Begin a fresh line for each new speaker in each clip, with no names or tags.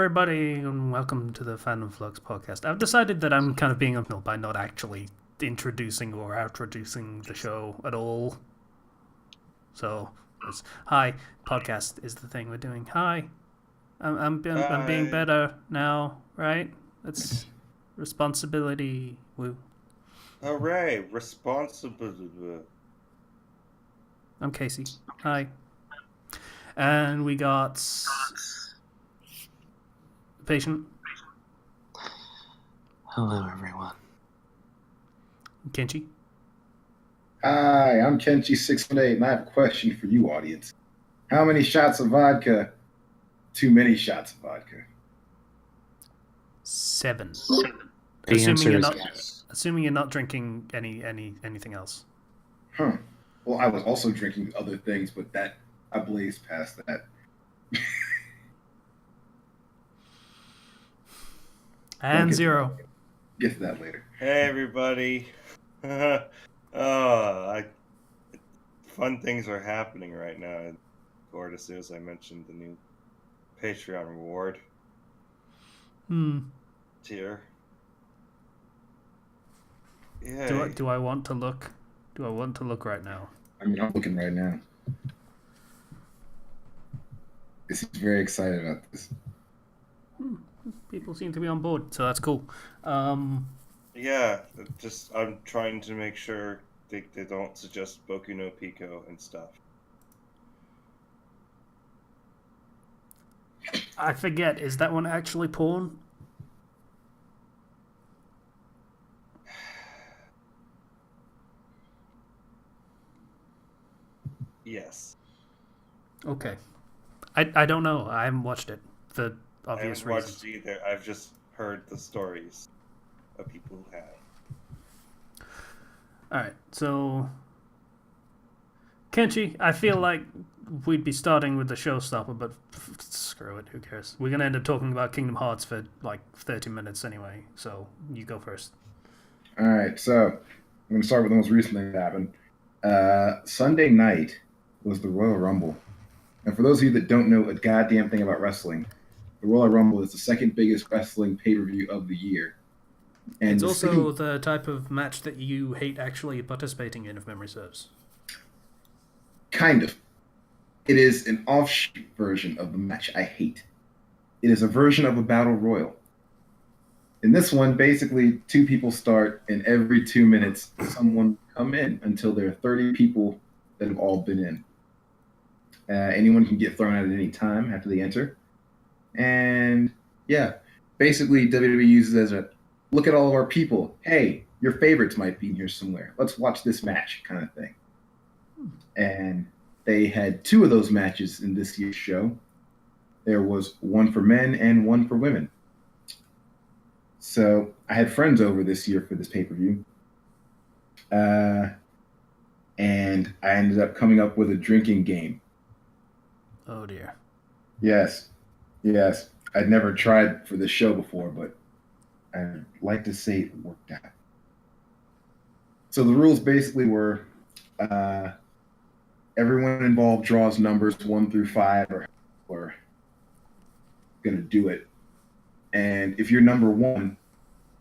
everybody, and welcome to the Fandom Flux podcast. I've decided that I'm kind of being up by not actually introducing or outroducing the show at all. So, hi, podcast is the thing we're doing. Hi, I'm being better now, right? It's responsibility. Woo.
Hooray! Responsibility.
I'm Casey. Hi. And we got patient.
Hello, everyone.
Kenchi.
Hi, I'm Kenchi618, and I have a question for you, audience. How many shots of vodka? Too many shots of vodka.
7.
The answer is yes.
Assuming you're not drinking anything else.
Huh. Well, I was also drinking other things, but that I blazed past that.
And 0.
Get to that later.
Hey, everybody. Fun things are happening right now in Gordas, as I mentioned the new Patreon reward tier. Yeah.
Do I want to look? Do I want to look right now?
I mean, I'm looking right now. This is very excited about this.
People seem to be on board, so that's cool.
Yeah, I'm trying to make sure they don't suggest Boku no Pico and stuff.
I forget, is that one actually porn?
Yes.
Okay. I don't know. I haven't watched it for obvious
I haven't
reasons.
watched either. I've just heard the stories of people who have.
Alright, so Kenchi, I feel like we'd be starting with the showstopper, but screw it, who cares? We're going to end up talking about Kingdom Hearts for like 30 minutes anyway, so you go first.
Alright, so I'm going to start with the most recent thing that happened. Sunday night was the Royal Rumble. And for those of you that don't know a goddamn thing about wrestling, the Royal Rumble is the second biggest wrestling pay-per-view of the year. And
it's also the type of match that you hate actually participating in, if memory serves.
Kind of. It is an offshoot version of the match I hate. It is a version of a battle royal. In this one, basically, 2 people start, and every 2 minutes, someone come in until there are 30 people that have all been in. Anyone can get thrown out at any time after they enter. And yeah, basically WWE uses it as a look at all of our people. Hey, your favorites might be in here somewhere. Let's watch this match kind of thing. And they had 2 of those matches in this year's show. There was one for men and one for women. So I had friends over this year for this pay-per-view. And I ended up coming up with a drinking game.
Oh dear.
Yes. I'd never tried for this show before, but I'd like to say it worked out. So the rules basically were everyone involved draws numbers 1 through 5 or going to do it. And if you're number 1,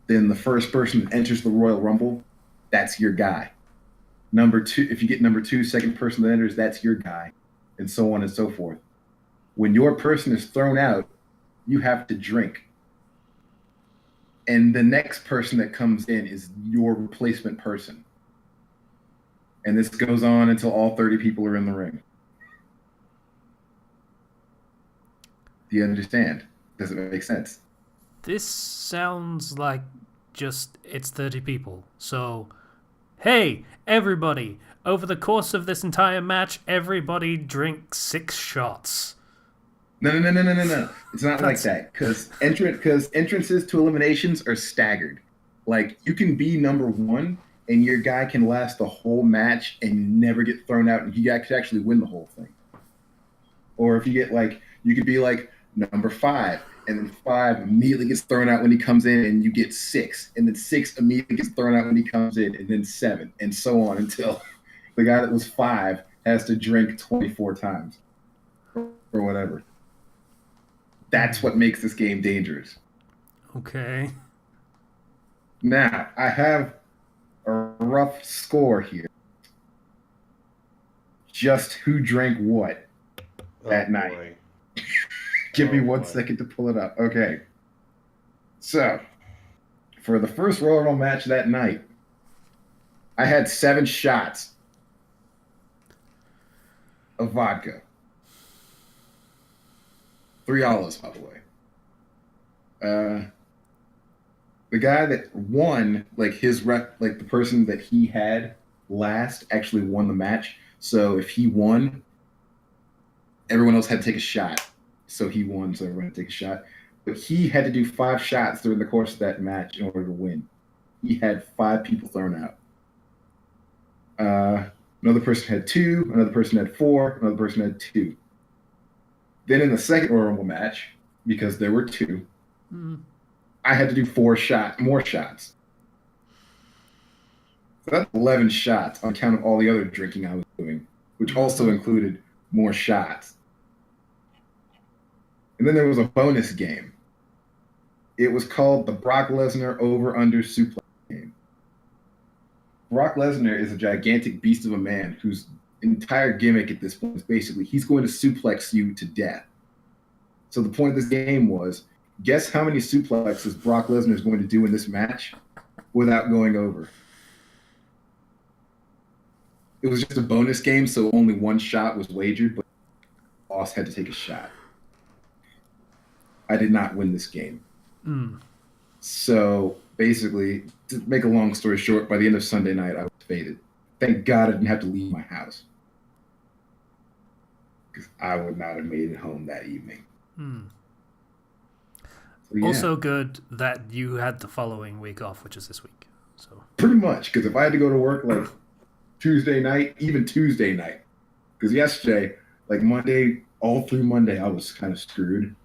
then the first person that enters the Royal Rumble, that's your guy. Number 2, if you get number 2, second person that enters, that's your guy, and so on and so forth. When your person is thrown out, you have to drink. And the next person that comes in is your replacement person. And this goes on until all 30 people are in the ring. Do you understand? Does it make sense?
This sounds like just it's 30 people. So, hey, everybody, over the course of this entire match, everybody drink 6 shots.
No. It's not like that because entrances to eliminations are staggered. Like you can be number 1 and your guy can last the whole match and never get thrown out, and he could actually win the whole thing. Or if you get you could be like number 5, and then 5 immediately gets thrown out when he comes in, and you get 6, and then 6 immediately gets thrown out when he comes in, and then 7, and so on until the guy that was 5 has to drink 24 times or whatever. That's what makes this game dangerous.
Okay.
Now, I have a rough score here. Just who drank what that night. Give me 1 second to pull it up. Okay. So, for the first Royal Rumble match that night, I had 7 shots of vodka. 3 olives, by the way. The guy that won, the person that he had last actually won the match. So if he won, everyone else had to take a shot. So he won, so everyone had to take a shot. But he had to do 5 shots during the course of that match in order to win. He had 5 people thrown out. Another person had 2, another person had 4, another person had 2. Then in the second Royal Rumble match, because there were 2, I had to do 4 more shots. So that's 11 shots on account of all the other drinking I was doing, which also included more shots. And then there was a bonus game. It was called the Brock Lesnar Over-Under Suplex game. Brock Lesnar is a gigantic beast of a man whose entire gimmick at this point is basically he's going to suplex you to death. So the point of this game was, guess how many suplexes Brock Lesnar is going to do in this match without going over. It was just a bonus game, so only 1 shot was wagered, but the boss had to take a shot. I did not win this game. So basically, to make a long story short, by the end of Sunday night, I was faded. Thank God I didn't have to leave my house, because I would not have made it home that evening. So, yeah.
Also good that you had the following week off, which is this week. So
pretty much, because if I had to go to work like Tuesday night, even Tuesday night, because yesterday, like Monday, all through Monday, I was kind of screwed.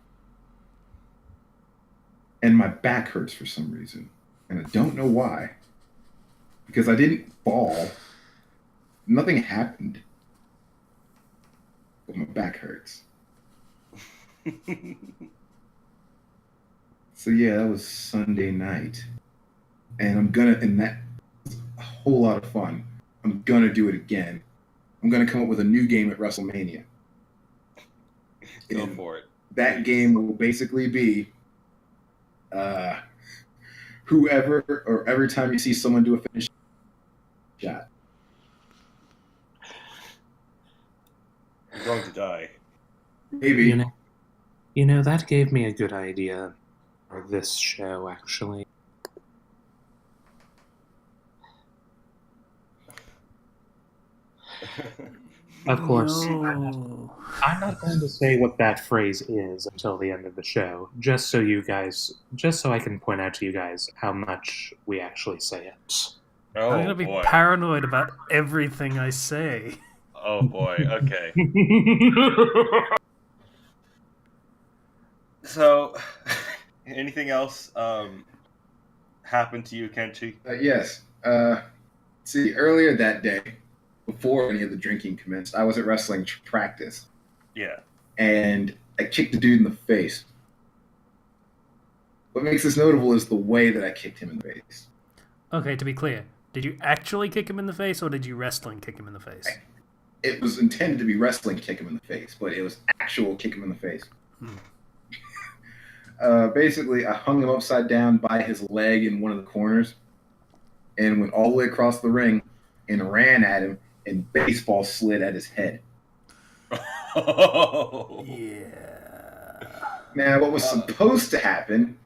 And my back hurts for some reason. And I don't know why. Because I didn't fall. Nothing happened. But my back hurts. So yeah, that was Sunday night. And that was a whole lot of fun. I'm gonna do it again. I'm gonna come up with a new game at WrestleMania.
Go for it.
That game will basically be whoever, or every time you see someone do a finish shot.
You're going to die.
Maybe.
You know, that gave me a good idea for this show, actually. Of course,
No.
I'm not going to say what that phrase is until the end of the show, just so I can point out to you guys how much we actually say it.
Oh,
I'm gonna be
boy.
paranoid about everything I say.
Oh, boy. Okay. So, anything else happened to you, Kenchi?
Yes. See, earlier that day, before any of the drinking commenced, I was at wrestling practice.
Yeah.
And I kicked a dude in the face. What makes this notable is the way that I kicked him in the face.
Okay, to be clear, did you actually kick him in the face, or did you wrestling kick him in the face?
It was intended to be wrestling kick him in the face, but it was actual kick him in the face. Basically, I hung him upside down by his leg in one of the corners and went all the way across the ring and ran at him and baseball slid at his head.
Oh.
Yeah.
Now, what was supposed to happen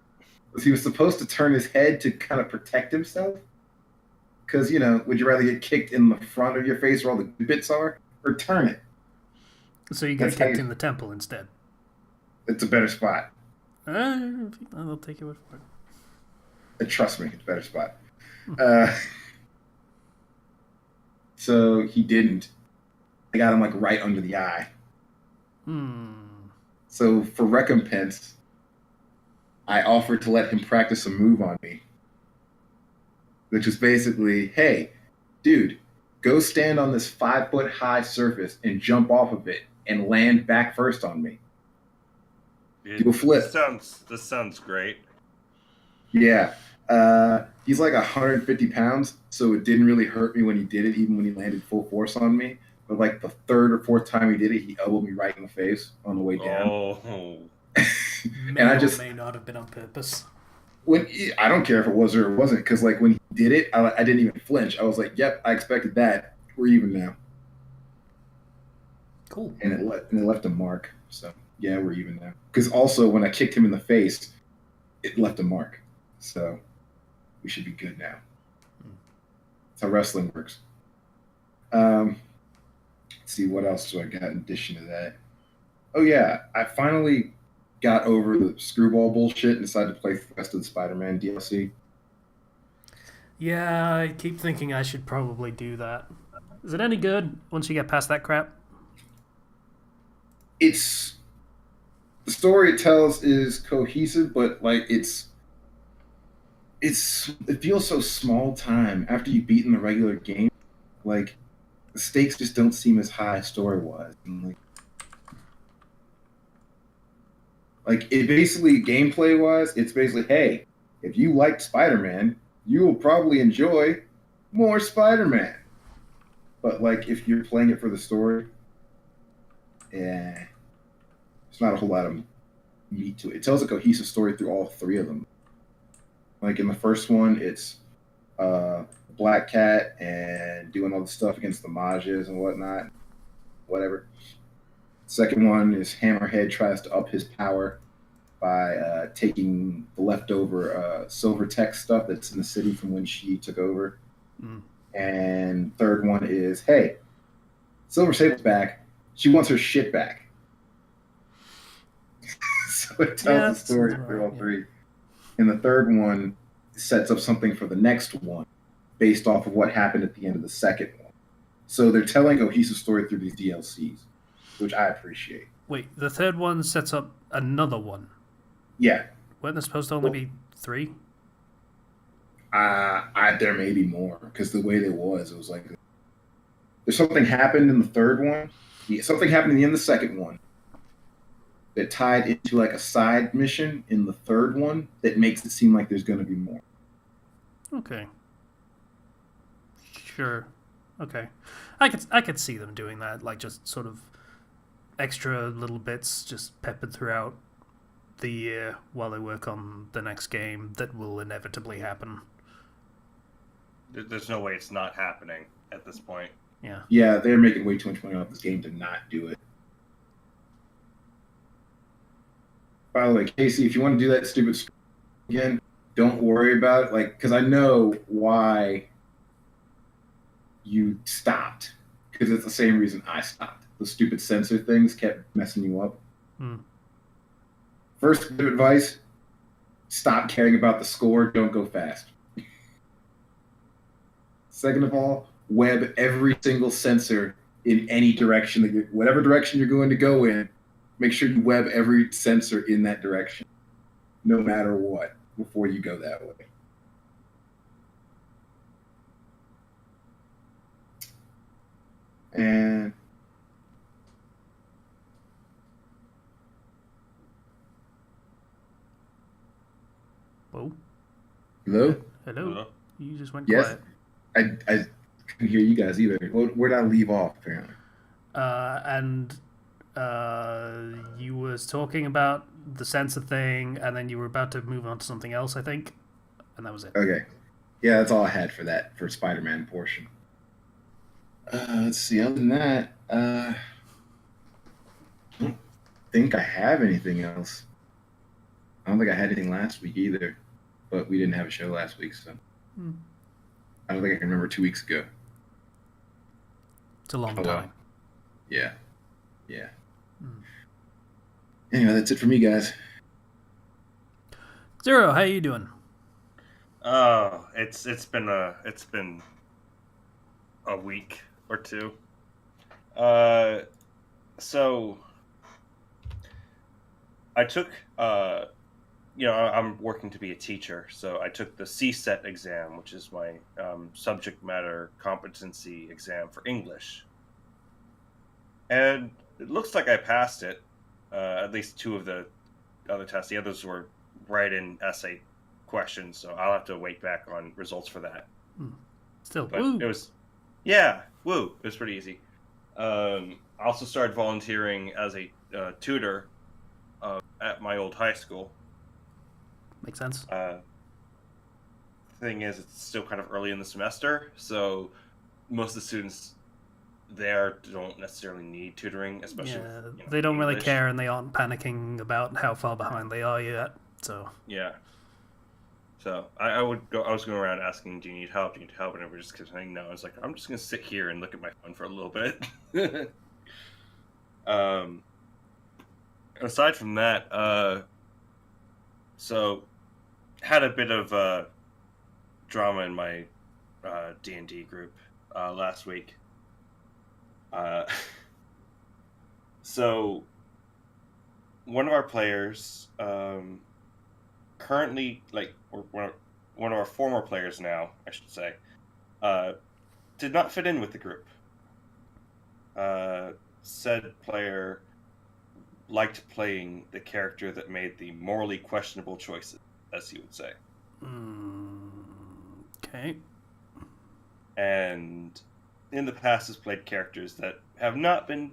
was he was supposed to turn his head to kind of protect himself. Because, would you rather get kicked in the front of your face where all the good bits are, or turn it?
So you get kicked in the temple instead.
It's a better spot.
I'll take your word for it.
Trust me, it's a better spot. So he didn't. I got him like right under the eye. So for recompense, I offered to let him practice a move on me, which was basically, hey, dude, go stand on this 5-foot high surface and jump off of it and land back first on me. Do a flip.
This sounds great.
Yeah. He's like 150 pounds, so it didn't really hurt me when he did it, even when he landed full force on me. But like the third or fourth time he did it, he elbowed me right in the face on the way down.
Oh.
May
And I
or
just
may not have been on purpose.
I don't care if it was or it wasn't, because like when he did it, I didn't even flinch. I was like, "Yep, I expected that. We're even now."
Cool.
And it left a mark. So yeah, we're even now. Because also when I kicked him in the face, it left a mark. So we should be good now. That's how wrestling works. Let's see, what else do I got in addition to that? Oh yeah, I finally got over the screwball bullshit and decided to play the rest of the Spider-Man DLC.
Yeah, I keep thinking I should probably do that. Is it any good once you get past that crap?
It's the story it tells is cohesive, but like it feels so small time after you've beaten the regular game. Like the stakes just don't seem as high story wise. Like it basically gameplay wise, it's basically, hey, if you liked Spider-Man, you will probably enjoy more Spider-Man. But like if you're playing it for the story, yeah, it's not a whole lot of meat to it. It tells a cohesive story through all three of them. Like in the first one, it's Black Cat and doing all the stuff against the Mages and whatnot, whatever. Second one is Hammerhead tries to up his power by taking the leftover Silver Tech stuff that's in the city from when she took over.
Mm.
And third one is, hey, Silver Sable's back. She wants her shit back. So it tells the story through all three. And the third one sets up something for the next one based off of what happened at the end of the second one. So they're telling a cohesive story through these DLCs, which I appreciate.
Wait, the third one sets up another one.
Yeah.
Weren't there supposed to only be 3?
There may be more, because the way it was like there's something happened in the third one. Something happened in the end of the second one that tied into like a side mission in the third one that makes it seem like there's going to be more.
Okay. Sure. Okay. I could see them doing that, like just sort of extra little bits just peppered throughout the year while they work on the next game that will inevitably happen.
There's no way it's not happening at this point.
Yeah.
Yeah, they're making way too much money off this game to not do it. By the way, Casey, if you want to do that stupid again, don't worry about it. Like, because I know why you stopped. Because it's the same reason I stopped. The stupid sensor things kept messing you up. First bit of advice: stop caring about the score. Don't go fast. Second of all, web every single sensor in any direction, whatever direction you're going to go in. Make sure you web every sensor in that direction, no matter what, before you go that way. And
Whoa.
hello?
Hello? You just went
Yes.
quiet.
I couldn't hear you guys either. Where did I leave off, apparently?
And you was talking about the sensor thing, and then you were about to move on to something else, I think, and that was it.
Okay. Yeah, that's all I had for Spider-Man portion. Let's see. Other than that, I don't think I have anything else. I don't think I had anything last week either, but we didn't have a show last week, so I don't think I can remember 2 weeks ago.
It's a long time.
Well. Yeah. Anyway, that's it for me, guys.
Zero, how you doing?
Oh, it's been a week or two. So I took I'm working to be a teacher, so I took the CSET exam, which is my subject matter competency exam for English, and it looks like I passed it. At least 2 of the other tests. The others were write-in essay questions, so I'll have to wait back on results for that.
Still,
But
woo!
it was, yeah, woo! It was pretty easy. I also started volunteering as a tutor at my old high school.
Makes sense.
Thing is, it's still kind of early in the semester, so most of the students there don't necessarily need tutoring, especially with,
they don't really
English.
care, and they aren't panicking about how far behind they are yet. So
Yeah. So I was going around asking, "Do you need help? Do you need help?" And everyone just kept saying no. I was like, I'm just gonna sit here and look at my phone for a little bit. Aside from that, so had a bit of drama in my D&D group last week. So one of our players, currently, or one of our former players now, I should say, did not fit in with the group. Said player liked playing the character that made the morally questionable choices, as he would say.
Okay.
And in the past has played characters that have not been,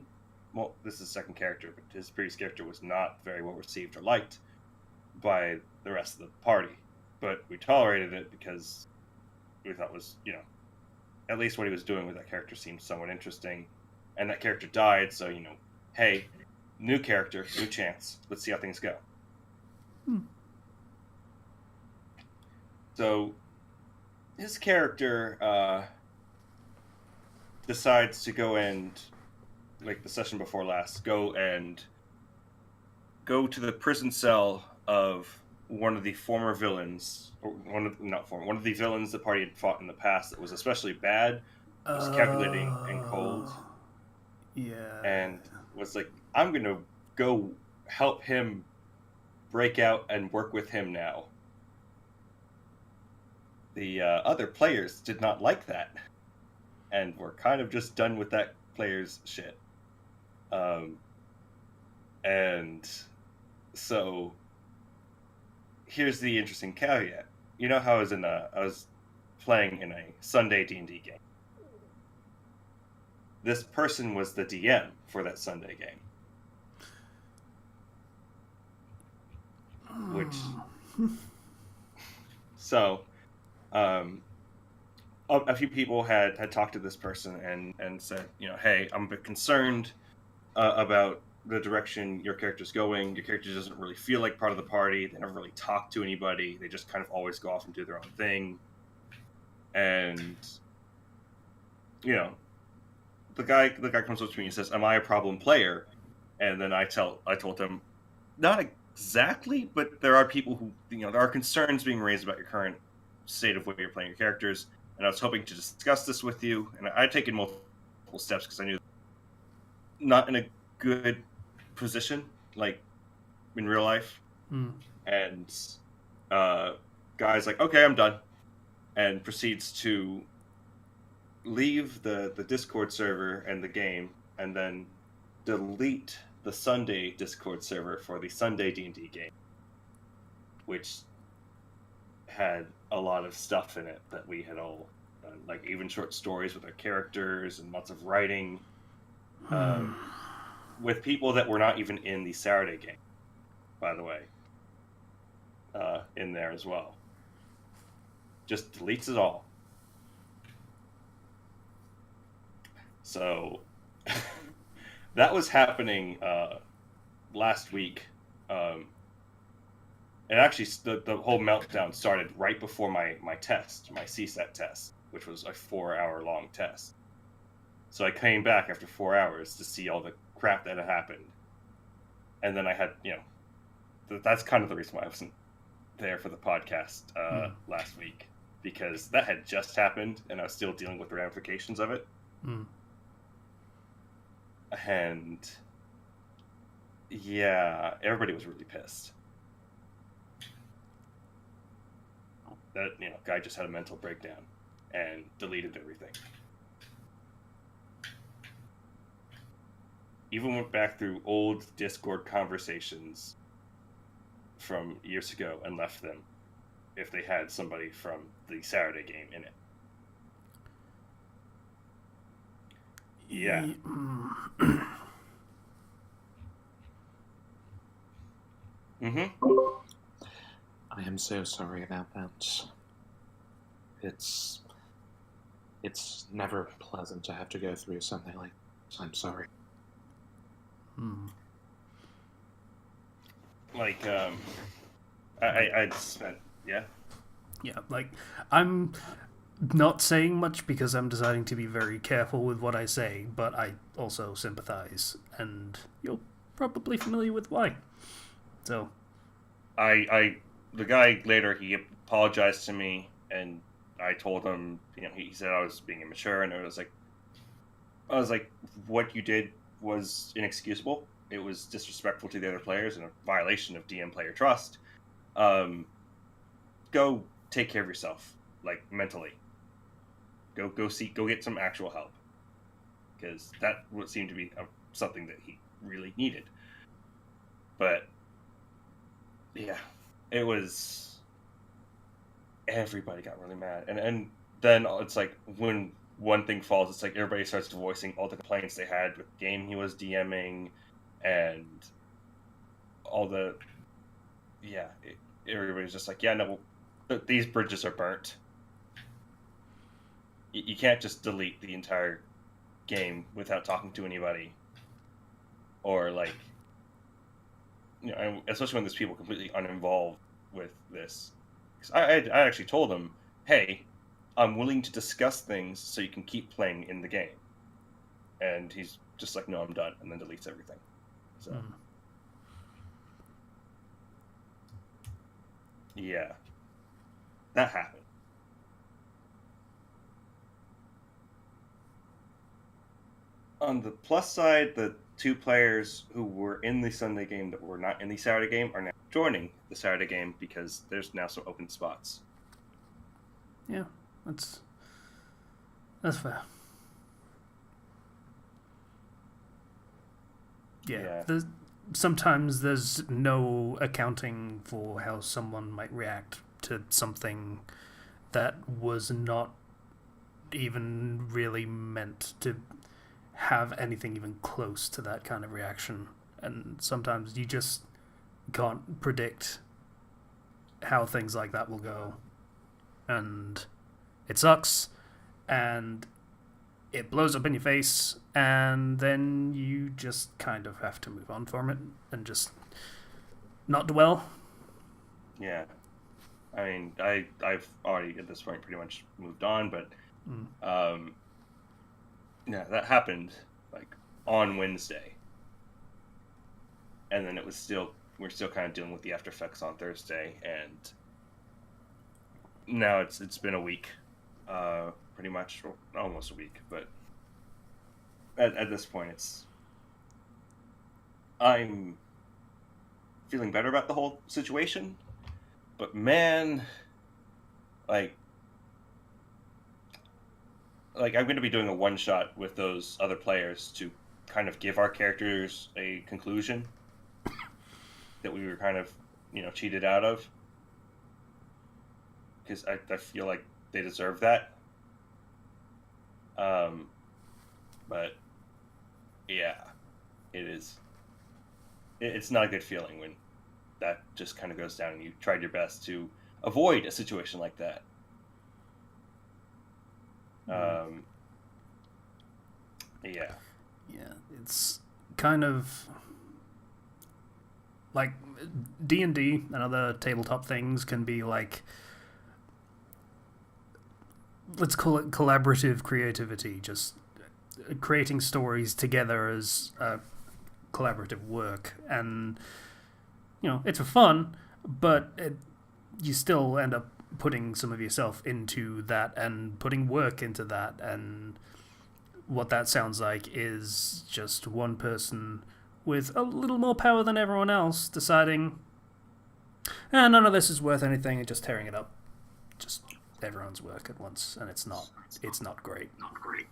well, this is his second character, but his previous character was not very well received or liked by the rest of the party. But we tolerated it because we thought was, at least what he was doing with that character seemed somewhat interesting. And that character died, so, hey, new character, new chance. Let's see how things go. So his character decides to go and, like the session before last, go to the prison cell of one of the former villains, or one of the villains the party had fought in the past that was especially bad, was calculating and cold.
Yeah.
And was like, I'm gonna go help him break out and work with him now. The other players did not like that, and were kind of just done with that player's shit. And so here's the interesting caveat. You know how I was playing in a Sunday D&D game. This person was the DM for that Sunday game. Which, so, a few people had talked to this person and said, hey, I'm a bit concerned about the direction your character's going. Your character doesn't really feel like part of the party. They never really talk to anybody. They just kind of always go off and do their own thing. And, the guy comes up to me and says, "Am I a problem player?" And then I told him, not exactly, but there are people who, there are concerns being raised about your current state of way you're playing your characters, and I was hoping to discuss this with you. And I'd taken multiple steps because I knew not in a good position, like in real life. And guy's like, "Okay, I'm done," and proceeds to leave the Discord server and the game, and then delete the Sunday Discord server for the Sunday D&D game, which had a lot of stuff in it that we had all done, like even short stories with our characters and lots of writing, with people that were not even in the Saturday game, by the way, in there as well. Just deletes it all. So that was happening last week. And actually, the whole meltdown started right before my test, my CSAT test, which was a 4-hour-long test. So I came back after 4 hours to see all the crap that had happened. And then I had, that's kind of the reason why I wasn't there for the podcast last week, because that had just happened, and I was still dealing with the ramifications of it. And yeah, everybody was really pissed that guy just had a mental breakdown and deleted everything. Even went back through old Discord conversations from years ago and left them if they had somebody from the Saturday game in it. Yeah.
I am so sorry about that. It's never pleasant to have to go through something like this. I'm sorry.
Like, I spent, yeah.
Yeah, like, I'm not saying much because I'm deciding to be very careful with what I say, but I also sympathize, and you're probably familiar with why. So,
The guy later, he apologized to me, and I told him, he said I was being immature, and I was like, what you did was inexcusable. It was disrespectful to the other players and a violation of DM player trust. Go take care of yourself, like, mentally. Go get some actual help, because that would seem to be something that he really needed. But yeah, it was. Everybody got really mad, and then it's like when one thing falls, it's like everybody starts voicing all the complaints they had with the game he was DMing, and all the everybody's just like, yeah, no, these bridges are burnt. You can't just delete the entire game without talking to anybody, or like, especially when there's people completely uninvolved with this. Because I actually told him, hey, I'm willing to discuss things so you can keep playing in the game, and he's just like, no, I'm done, and then deletes everything. So yeah, that happened. On the plus side, the 2 players who were in the Sunday game that were not in the Saturday game are now joining the Saturday game because there's now some open spots.
yeah, that's fair. Yeah. Sometimes there's no accounting for how someone might react to something that was not even really meant to have anything even close to that kind of reaction. And sometimes you just can't predict how things like that will go. And it sucks, and it blows up in your face, and then you just kind of have to move on from it and just not dwell.
Yeah. I mean, I've already at this point pretty much moved on, but yeah, that happened like on Wednesday, and then we're still kind of dealing with the after effects on Thursday, and now it's been a week, pretty much, or almost a week, but at this point I'm feeling better about the whole situation, but man, like I'm going to be doing a one-shot with those other players to kind of give our characters a conclusion that we were kind of, cheated out of. Because I feel like they deserve that. But, yeah, it is. It's not a good feeling when that just kind of goes down and you tried your best to avoid a situation like that.
Yeah, it's kind of like D&D and other tabletop things can be like, let's call it collaborative creativity, just creating stories together as collaborative work, and it's for fun, but you still end up putting some of yourself into that and putting work into that, and what that sounds like is just one person with a little more power than everyone else deciding, none of this is worth anything, and just tearing it up. Just everyone's work at once, and it's not great.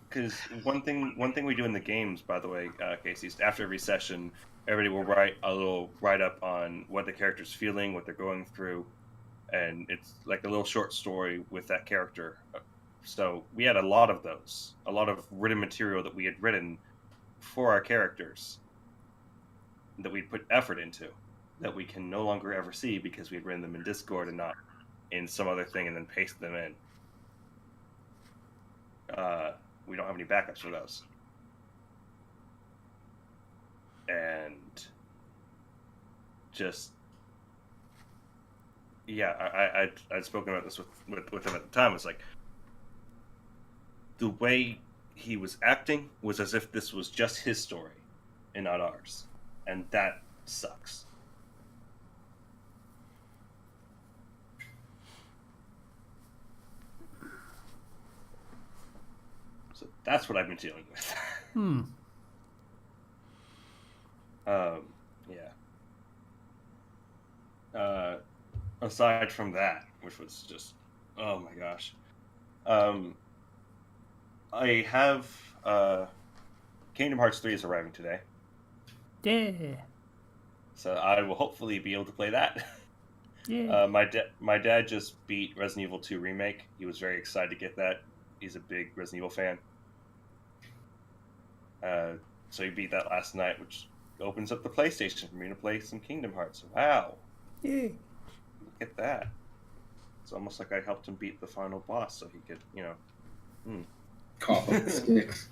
Because one thing we do in the games, by the way, Casey, is after every session, everybody will write a little write up on what the character's feeling, what they're going through, and it's like a little short story with that character. So we had a lot of those, a lot of written material that we had written for our characters that we'd put effort into, that we can no longer ever see because we had written them in Discord and not in some other thing and then pasted them in. We don't have any backups for those. And just, yeah, I'd spoken about this with him at the time. It's like, the way he was acting was as if this was just his story and not ours. And that sucks. So that's what I've been dealing with. Yeah. Aside from that, which was just, oh my gosh. I have Kingdom Hearts 3 is arriving today.
Yeah.
So I will hopefully be able to play that.
Yeah.
My dad just beat Resident Evil 2 Remake. He was very excited to get that. He's a big Resident Evil fan. So he beat that last night, which opens up the PlayStation for me to play some Kingdom Hearts. Wow.
Yeah.
Look at that. It's almost like I helped him beat the final boss so he could,
Cough up the sticks.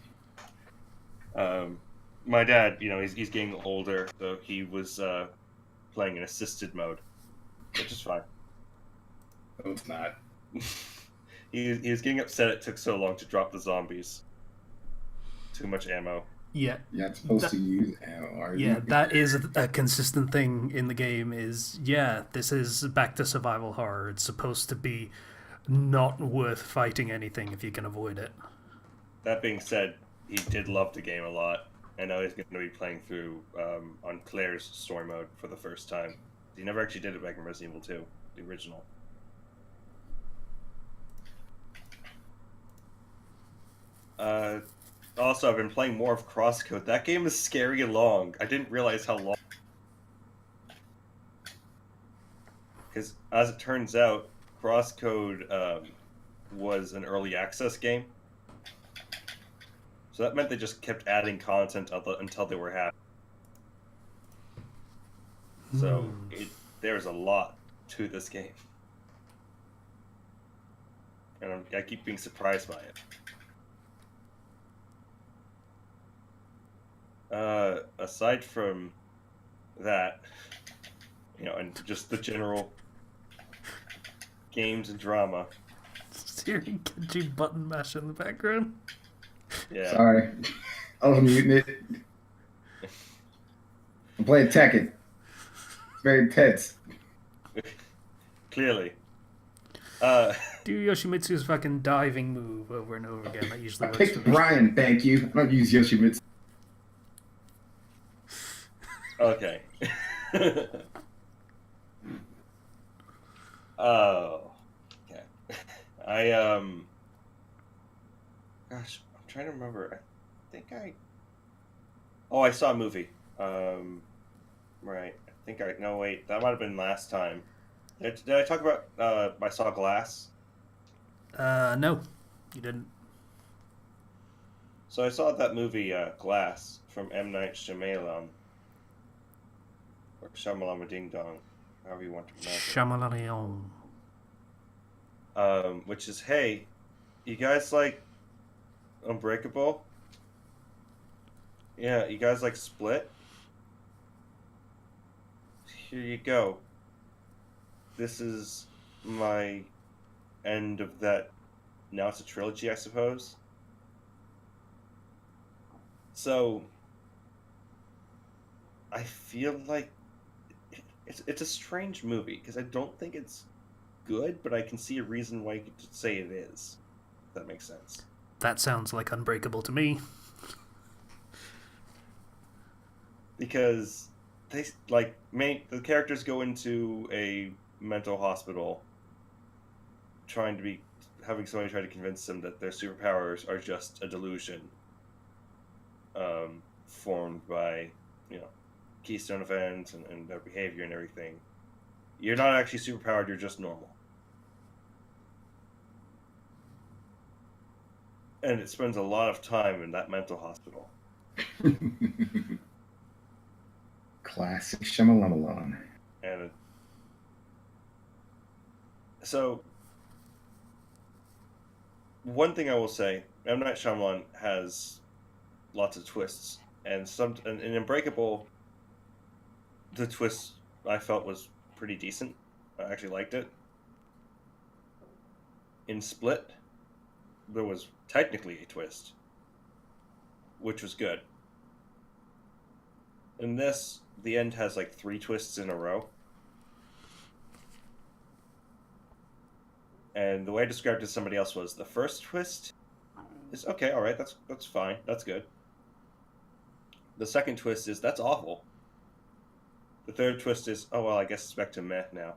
My dad, he's getting older, so he was playing in assisted mode, which is fine.
No, it's not.
he was getting upset it took so long to drop the zombies. Too much ammo.
Yeah.
You're not supposed to use ammo, are you?
Yeah, that is a consistent thing in the game is, this is back to survival horror. It's supposed to be not worth fighting anything if you can avoid it.
That being said, he did love the game a lot, and now he's going to be playing through on Claire's story mode for the first time. He never actually did it back in Resident Evil 2, the original. Also, I've been playing more of Crosscode. That game is scary long. I didn't realize how long. Because, as it turns out, Crosscode was an early access game. So that meant they just kept adding content until they were happy. So there's a lot to this game. And I keep being surprised by it. Aside from that, and just the general games and drama.
Hearing Kenji button mash in the background.
Yeah.
Sorry. I was muting it. I'm playing Tekken. It's very intense.
Clearly.
Do Yoshimitsu's fucking diving move over and over again. That usually
I
works
picked
for me.
Brian, thank you. I don't use Yoshimitsu.
Okay. Oh. Okay. Gosh, I'm trying to remember. I saw a movie. Right. No, wait. That might have been last time. Did I talk about, I saw Glass?
No, you didn't.
So I saw that movie, Glass, from M. Night Shyamalan. Or Shamalama Ding Dong, however you want to pronounce it.
Shamalanion.
Which is, hey, you guys like Unbreakable? Yeah, you guys like Split? Here you go. This is my end of that. Now it's a trilogy, I suppose. So, I feel like it's a strange movie, because I don't think it's good, but I can see a reason why you could say it is. If that makes sense.
That sounds like Unbreakable to me.
Because they the characters go into a mental hospital trying to be having somebody try to convince them that their superpowers are just a delusion, formed by, keystone events and their behavior and everything. You're not actually superpowered, you're just normal. And it spends a lot of time in that mental hospital.
Classic Shyamalan.
And so, one thing I will say, M. Night Shyamalan has lots of twists. And in Unbreakable, the twist I felt was pretty decent. I actually liked it. In Split, there was technically a twist, which was good. In this, the end has like 3 twists in a row. And the way I described it to somebody else was, the first twist is okay, alright, that's fine, that's good. The second twist is, that's awful. The third twist is, oh well, I guess it's back to meh now.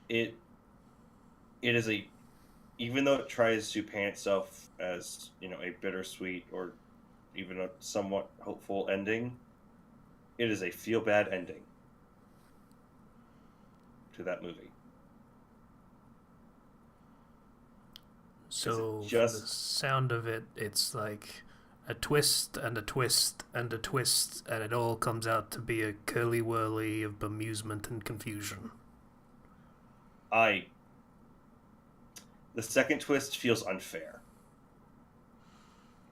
It is even though it tries to paint itself as, a bittersweet or even a somewhat hopeful ending, it is a feel-bad ending to that movie.
So, for the sound of it, it's like a twist and a twist and a twist, and it all comes out to be a curly-whirly of bemusement and confusion.
The second twist feels unfair.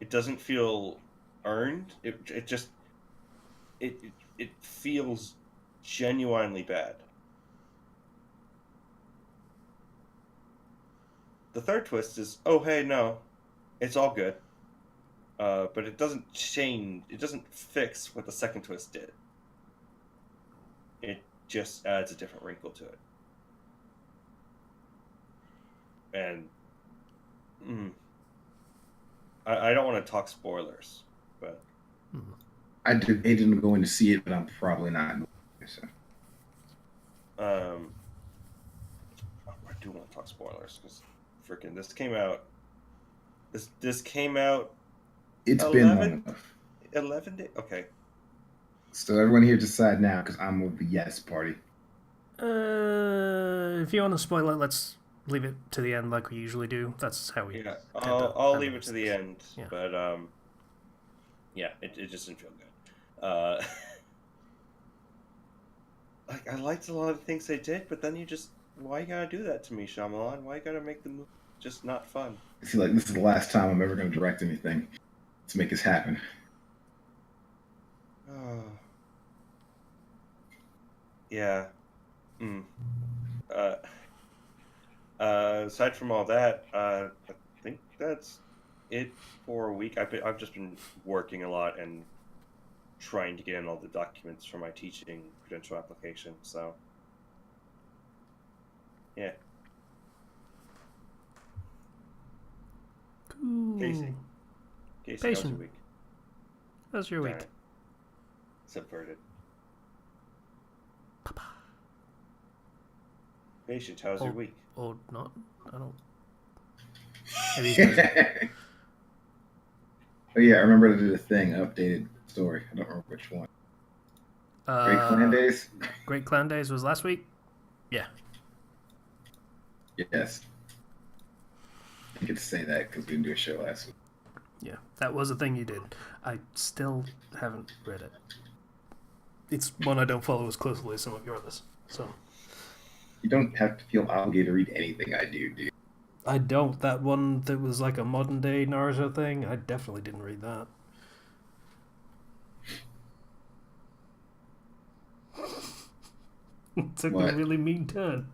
It doesn't feel earned. It just feels genuinely bad. The third twist is, oh hey, no, it's all good. But it doesn't change. It doesn't fix what the second twist did. It just adds a different wrinkle to it. And I don't want to talk spoilers, but
I didn't go in to see it, but I'm probably not. So.
I do want to talk spoilers because freaking this came out. This came out.
It's been long enough.
11 days. Okay.
So everyone here decide now, because I'm with the yes party.
If you want to spoil it, let's leave it to the end like we usually do. That's how we.
Yeah, I'll leave it to the end. Yeah. But it just didn't feel good. I liked a lot of the things they did, but then why you gotta do that to me, Shyamalan? Why you gotta make the movie just not fun?
I feel like this is the last time I'm ever gonna direct anything. Let's make this happen.
Oh. Yeah. Aside from all that, I think that's it for a week. I've just been working a lot and trying to get in all the documents for my teaching credential application. So, yeah.
Cool.
Casey, how's your week?
How's your week?
Right. Subverted.
Papa.
Patient, how's your week?
Or not? I don't.
Oh yeah, I remember I did a thing, updated story. I don't remember which one. Great Clan Days?
Great Clan Days was last week? Yeah.
Yes. I get to say that because we didn't do a show last week.
Yeah, that was a thing you did. I still haven't read it. It's one I don't follow as closely as some of your others, so...
You don't have to feel obligated to read anything I do, dude.
I don't. That one that was like a modern-day Naruto thing, I definitely didn't read that. It took a really mean turn.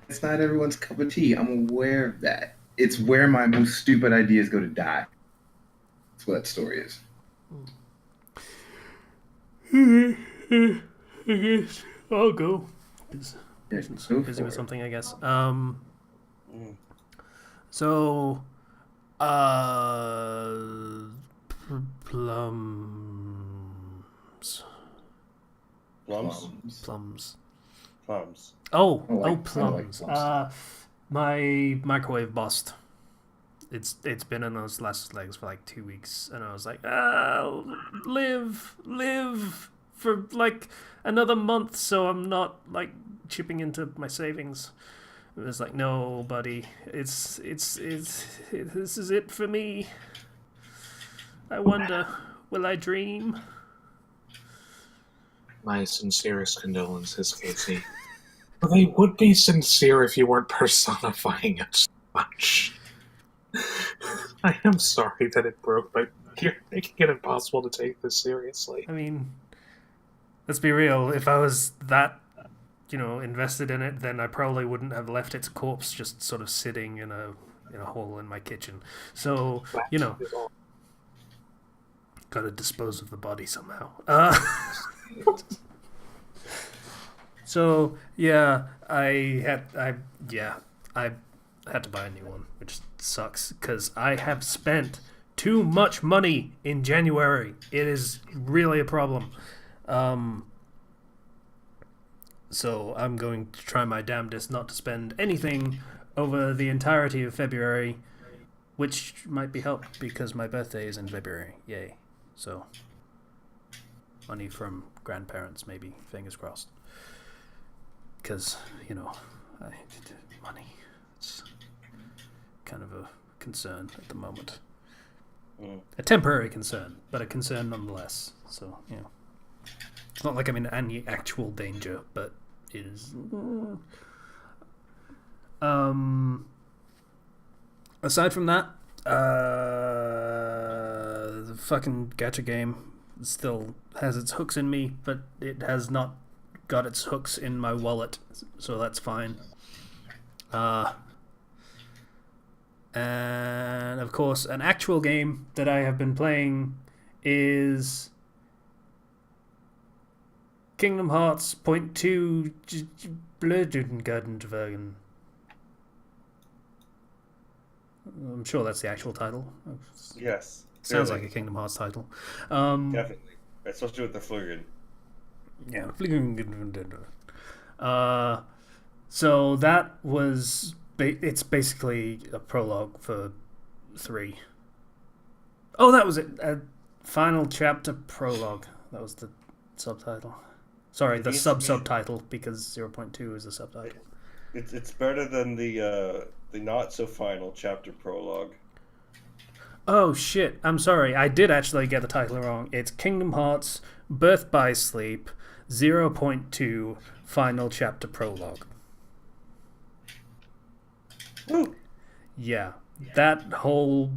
It's not everyone's cup of tea. I'm aware of that. It's where my most stupid ideas go to die. That's what that story is.
I guess I'll go. Busy with something, I guess. So, plums.
Plums.
Plums.
Plums.
Oh,
I like
plums.
plums.
My microwave bust. It's been in those last legs for like 2 weeks, and I was like, live for like another month, so I'm not like chipping into my savings. It was like, no, buddy, it's this is it for me. I wonder, will I dream?
My sincerest condolences, Casey. Well, they would be sincere if you weren't personifying it so much. I am sorry that it broke, but you're making it impossible to take this seriously.
I mean, let's be real. If I was that, invested in it, then I probably wouldn't have left its corpse just sort of sitting in a hole in my kitchen. So, gotta dispose of the body somehow. So yeah, I had to buy a new one, which sucks because I have spent too much money in January. It is really a problem. So I'm going to try my damnedest not to spend anything over the entirety of February, which might be helped because my birthday is in February. Yay. So money from grandparents, maybe. Fingers crossed. Because, money. It's kind of a concern at the moment. A temporary concern, but a concern nonetheless. So, it's not like I'm in any actual danger, but it is. Aside from that, the fucking gacha game still has its hooks in me, but it has not got its hooks in my wallet, so that's fine. And of course, an actual game that I have been playing is Kingdom Hearts .2 Blödengartenwagen. I'm sure that's the actual title.
Yes.
Sounds like a Kingdom Hearts title.
Definitely. Especially with the Flurgan.
Yeah. So that was it's basically a prologue for 3. Oh, that was it. A final chapter prologue. That was the subtitle. Sorry, the subtitle because 0.2 is the subtitle.
It's better than the not so final chapter prologue.
Oh shit! I'm sorry. I did actually get the title wrong. It's Kingdom Hearts Birth by Sleep 0.2 Final Chapter Prologue.
Woo.
Yeah, that whole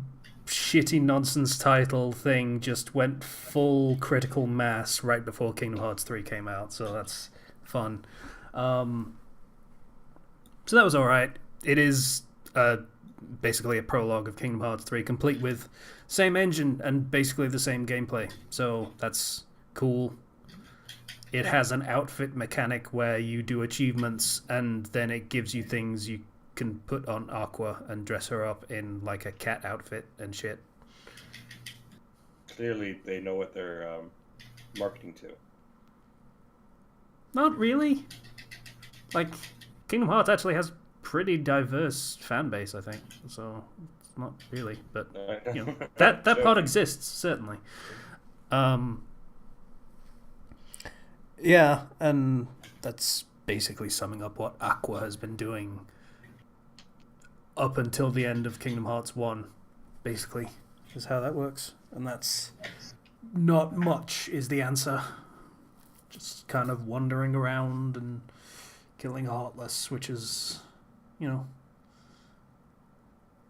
shitty nonsense title thing just went full critical mass right before Kingdom Hearts 3 came out, so that's fun. So that was alright. It is basically a prologue of Kingdom Hearts 3, complete with same engine and basically the same gameplay, so that's cool. It has an outfit mechanic where you do achievements and then it gives you things you can put on Aqua and dress her up in like a cat outfit and shit.
Clearly, they know what they're marketing to.
Not really. Like, Kingdom Hearts actually has pretty diverse fan base, I think. So, it's not really, but that part exists certainly. Yeah, and that's basically summing up what Aqua has been doing up until the end of Kingdom Hearts 1, basically, is how that works. And that's not much is the answer. Just kind of wandering around and killing Heartless, which is,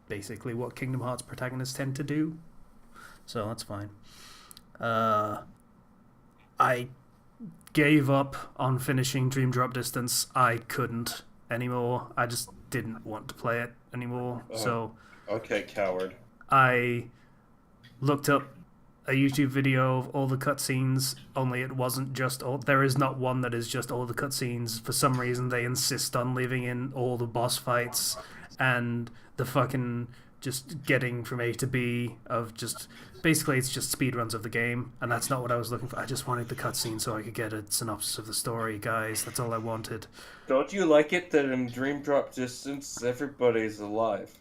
basically what Kingdom Hearts protagonists tend to do. So that's fine. I gave up on finishing Dream Drop Distance. I couldn't anymore. I just didn't want to play it anymore. So
okay, coward.
I looked up a YouTube video of all the cutscenes, only it wasn't just all. There is not one that is just all the cutscenes. For some reason, they insist on leaving in all the boss fights and the fucking just getting from A to B of just basically it's just speed runs of the game, and that's not what I was looking for. I just wanted the cutscene so I could get a synopsis of the story, guys. That's all I wanted.
Don't you like it that in Dream Drop Distance everybody's alive?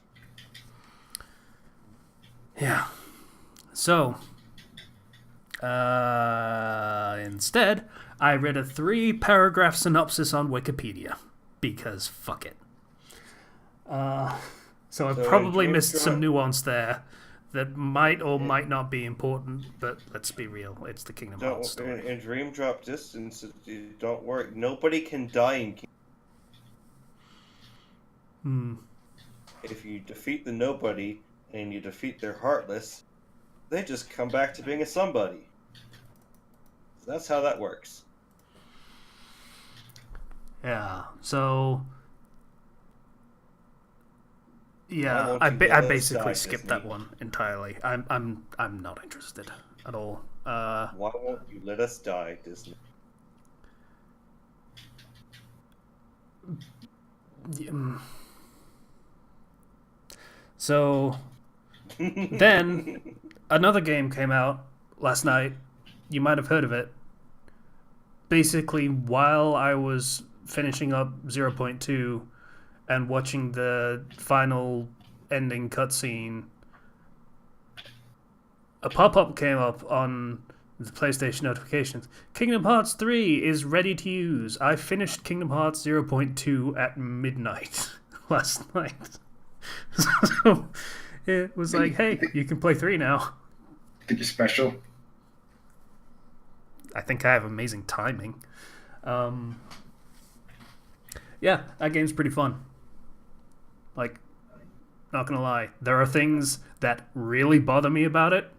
Yeah. So, instead, I read a 3-paragraph synopsis on Wikipedia because fuck it. So I probably missed some nuance there that might or might not be important, but let's be real, it's the Kingdom Hearts story.
In Dream Drop Distance, don't worry, nobody can die in Kingdom. If you defeat the nobody and you defeat their heartless, they just come back to being a somebody. So that's how that works.
Yeah, so yeah, I basically skipped that one entirely. I'm not interested at all.
Why won't you let us die, Disney?
So then another game came out last night. You might have heard of it. Basically, while I was finishing up 0.2 and watching the final ending cutscene, a pop-up came up on the PlayStation notifications. Kingdom Hearts 3 is ready to use. I finished Kingdom Hearts 0.2 at midnight last night. So it was like, hey, you can play 3 now.
Think you're special?
I think I have amazing timing. Yeah, that game's pretty fun. Like, not gonna lie, there are things that really bother me about it.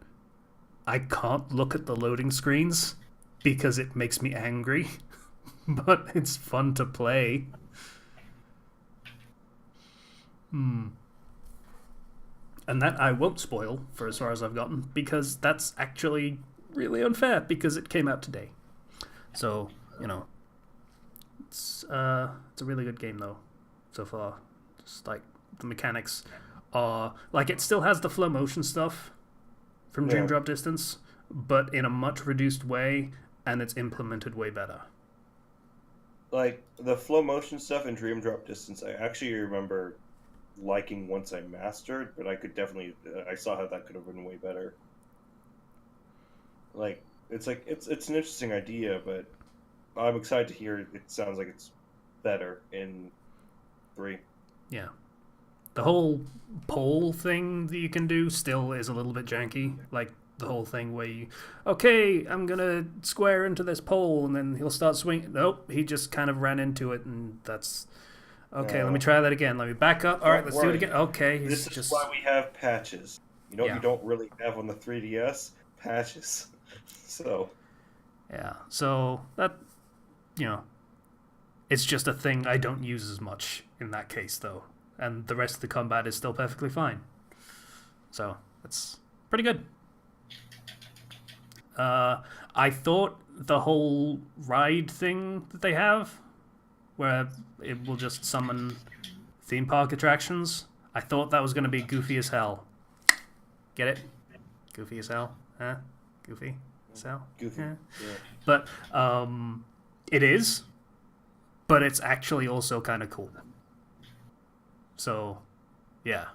I can't look at the loading screens because it makes me angry, but it's fun to play. And that I won't spoil for as far as I've gotten, because that's actually really unfair because it came out today. So, you know, it's a really good game though so far. Just like the mechanics are like, it still has the flow motion stuff from Dream Drop Distance, but in a much reduced way, and it's implemented way better.
Like the flow motion stuff in Dream Drop Distance, I actually remember liking once I mastered, but I could definitely I saw how that could have been way better. Like it's an interesting idea, but I'm excited to hear it sounds like it's better in 3.
Yeah. The whole pole thing that you can do still is a little bit janky. Like the whole thing where you, okay, I'm gonna square into this pole, and then he'll start swinging. Nope, he just kind of ran into it, and that's okay. Let me try that again. Let me back up. All right, let's do it again. Okay,
this is why we have patches. You know, you don't really have on the 3DS patches. So
yeah, so that, you know, it's just a thing I don't use as much in that case though. And the rest of the combat is still perfectly fine. So, it's pretty good. I thought the whole ride thing that they have, where it will just summon theme park attractions, I thought that was going to be goofy as hell. Get it? Goofy as hell? Huh? Goofy as hell?
Goofy.
Yeah.
Yeah.
But it is, but it's actually also kind of cool. So, yeah.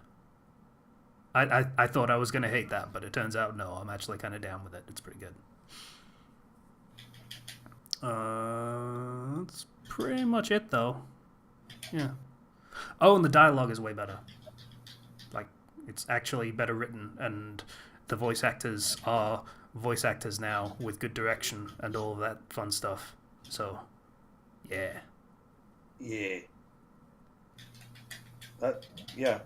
I thought I was going to hate that, but it turns out no, I'm actually kind of down with it. It's pretty good. That's pretty much it, though. Yeah. Oh, and the dialogue is way better. Like, it's actually better written, and the voice actors are voice actors now with good direction and all of that fun stuff. So, yeah.
Yeah. Yeah,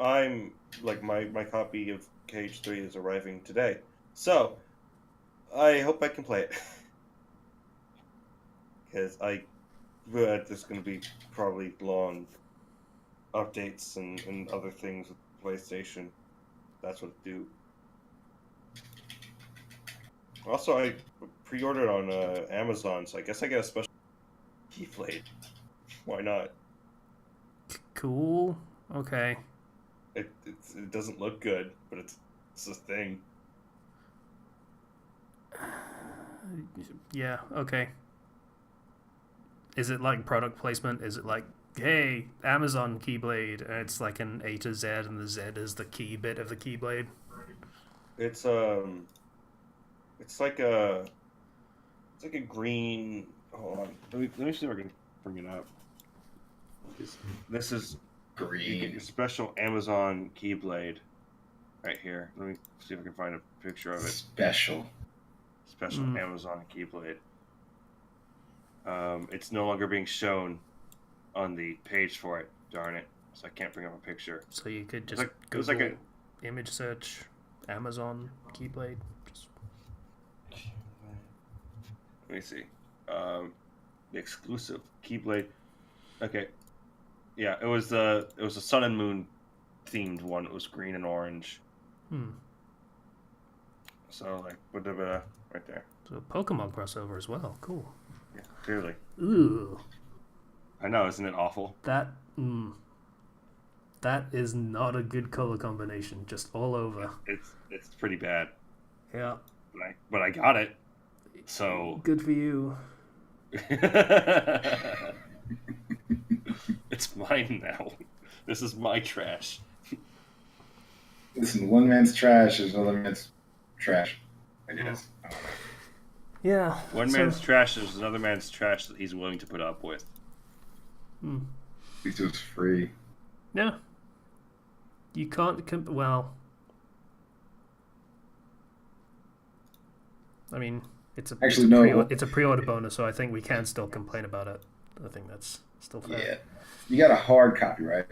I'm like my copy of KH3 is arriving today, so I hope I can play it because there's going to be probably long updates and other things with PlayStation. That's what it do. Also, I pre-ordered on Amazon, so I guess I get a special keyblade. Why not?
Cool. Okay.
It doesn't look good, but it's a thing.
Yeah, okay. Is it like product placement? Is it like, hey, Amazon Keyblade, and it's like an A to Z, and the Z is the key bit of the Keyblade?
It's it's like a green. Hold on, let me see if I can bring it up. This is you get
Green.
your special Amazon Keyblade right here. Let me see if I can find a picture of it.
Special.
Special Amazon Keyblade. It's no longer being shown on the page for it. Darn it! So I can't bring up a picture.
So you could just
It was
Google
like
image search Amazon Keyblade. Just...
Let me see. The exclusive Keyblade. Okay. Yeah, it was a Sun and Moon themed one. It was green and orange. So like, right there.
So Pokemon crossover as well. Cool.
Yeah, clearly.
Ooh,
I know, isn't it awful?
that is not a good color combination. Just all over.
It's pretty bad.
Yeah.
But I got it. So
Good for you.
it's mine now. This is my trash.
Listen, one man's trash is another man's trash. I guess.
Yeah.
One man's trash is another man's trash that he's willing to put up with.
At least it was free.
Yeah. You can't. Well, I mean, it's a
Actually, no.
It's a pre-order bonus, so I think we can still complain about it. I think that's still fair.
Yeah. You got a hard copy, right?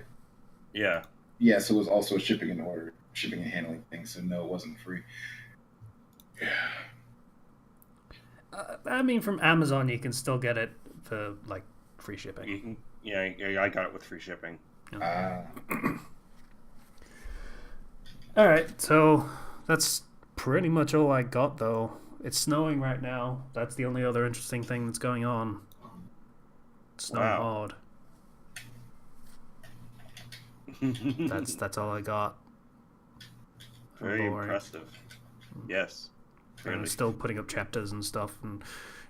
Yeah.
Yeah, so it was also a shipping and handling thing, so no, it wasn't free.
I mean, from Amazon, you can still get it for like free shipping.
You can, yeah, I got it with free shipping.
All right, so that's pretty much all I got, though. It's snowing right now. That's the only other interesting thing that's going on. It's snowing hard. That's all I got.
Very impressive. Yes.
I'm still putting up chapters and stuff, and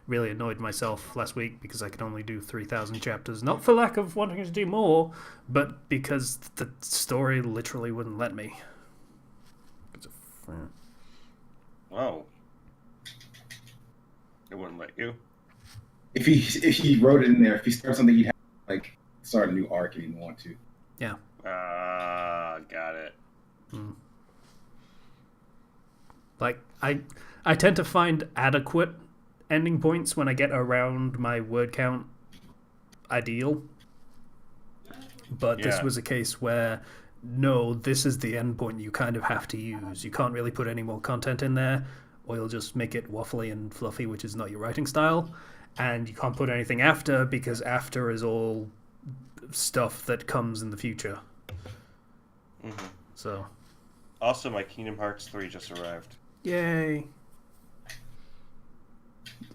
really annoyed myself last week because I could only do 3,000 chapters. Not for lack of wanting to do more, but because the story literally wouldn't let me.
Wow. It wouldn't let you.
If he wrote it in there, if he started something, he'd have to, like, start a new arc if he didn't want to.
Yeah.
Got it.
Like, I tend to find adequate ending points when I get around my word count ideal. But this was a case where, no, this is the end point you kind of have to use. You can't really put any more content in there, or you'll just make it waffly and fluffy, which is not your writing style. And you can't put anything after, because after is all stuff that comes in the future.
Mm-hmm.
So.
Also, my Kingdom Hearts 3 just arrived.
Yay!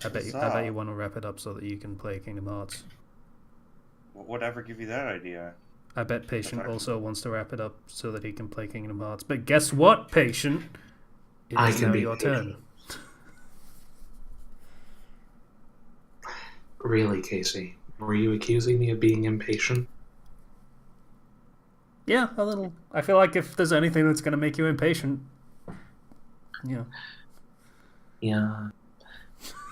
I bet you want to wrap it up so that you can play Kingdom Hearts.
Whatever give you that idea?
I bet Patient also wants to wrap it up so that he can play Kingdom Hearts. But guess what, Patient? It is now your turn.
Really, Casey? Were you accusing me of being impatient?
Yeah, a little. I feel like if there's anything that's going to make you impatient, yeah.
Yeah.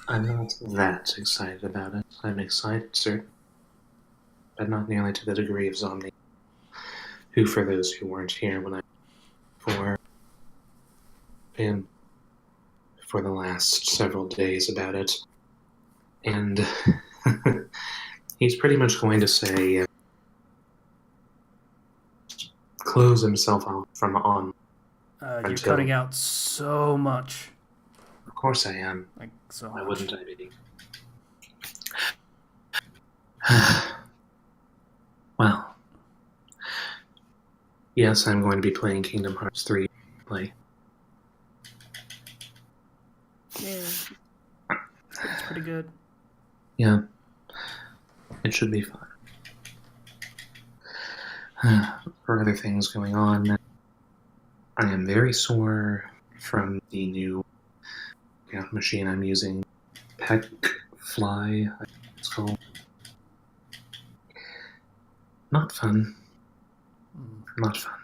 I'm not that excited about it. I'm excited, sir. But not nearly to the degree of Zomni, who, for those who weren't here when been for the last several days about it. And he's pretty much going to say, close himself off from on.
You're cutting out so much.
Of course I am.
Like, so
Why
much.
wouldn't I be? Well, yes, I'm going to be playing Kingdom Hearts 3 play.
Yeah. It's pretty good.
Yeah. It should be fun. for other things going on, I am very sore from the new workout machine I'm using. Peck Fly, I think it's called. Not fun. Not fun.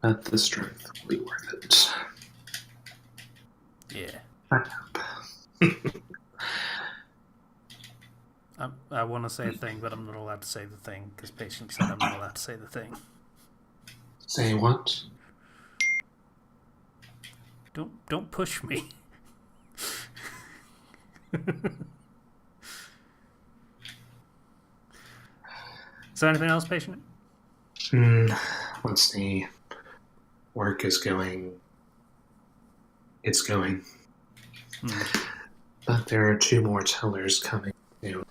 But the strength will be worth it.
Yeah.
I hope.
I want to say a thing, but I'm not allowed to say the thing because Patient said I'm not allowed to say the thing.
Say what?
Don't push me. Is there anything else, Patient?
Let's see. Work is going. It's going. But there are 2 more tellers coming soon.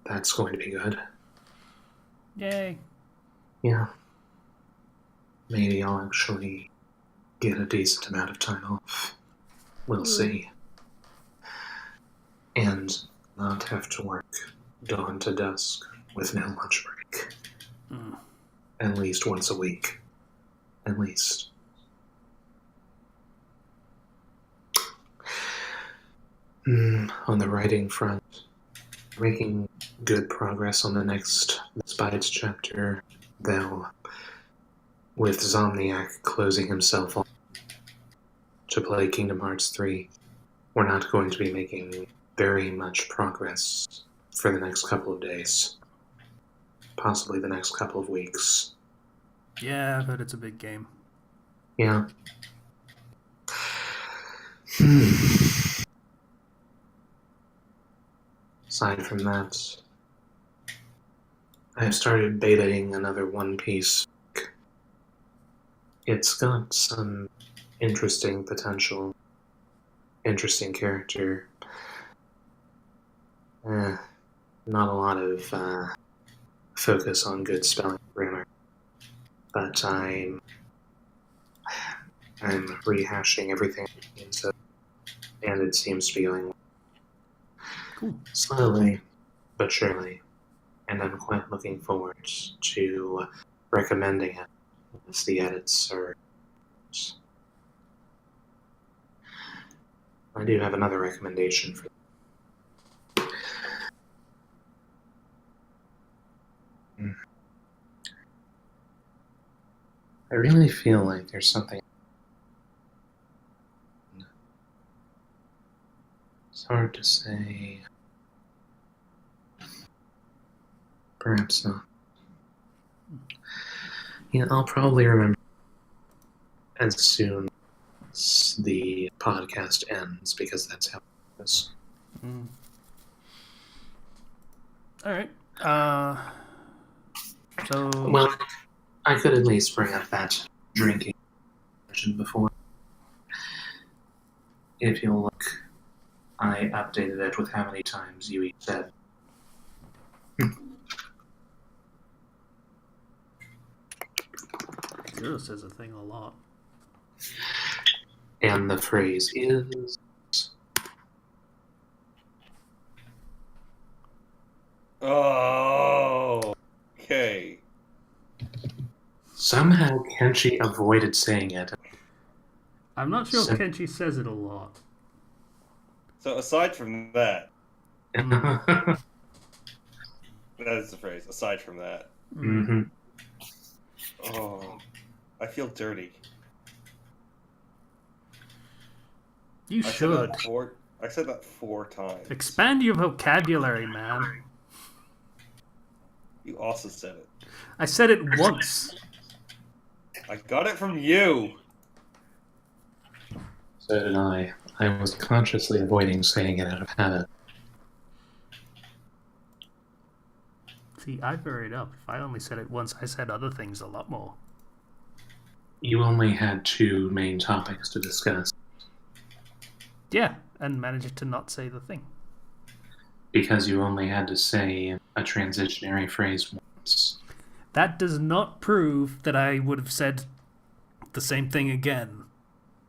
That's going to be good.
Yay.
Yeah. Maybe I'll actually get a decent amount of time off. We'll see. And not have to work dawn to dusk with no lunch break. At least once a week. At least. On the writing front, making good progress on the next Spides chapter, though, with Zomniac closing himself off to play Kingdom Hearts 3, we're not going to be making very much progress for the next couple of days. Possibly the next couple of weeks.
Yeah, I've heard it's a big game.
Yeah. Aside from that, I have started betaing another One Piece. It's got some interesting potential, interesting character. Not a lot of focus on good spelling grammar, but I'm rehashing everything, and it seems to be going well.
Cool.
Slowly but surely, and I'm quite looking forward to recommending it once the edits are. I do have another recommendation for. I really feel like there's something. It's hard to say. Perhaps not. Yeah, I'll probably remember as soon as the podcast ends, because that's how it is.
Alright. So...
Well, I could at least bring up that drinking mentioned before. If you'll look, I updated it with how many times you each said.
Zero says a thing a lot.
And the phrase is...
Oh, okay.
Somehow Kenshi avoided saying it.
I'm not sure if Kenshi says it a lot.
So aside from that,
Mm-hmm.
that is the phrase. Aside from that, oh, I feel dirty.
You should.
I said that 4 times.
Expand your vocabulary, man.
You also said it.
I said it once.
I got it from you.
So did I. I was consciously avoiding saying it out of habit.
See, I varied up. If I only said it once, I said other things a lot more.
You only had 2 main topics to discuss.
Yeah, and managed to not say the thing.
Because you only had to say a transitionary phrase once.
That does not prove that I would have said the same thing again.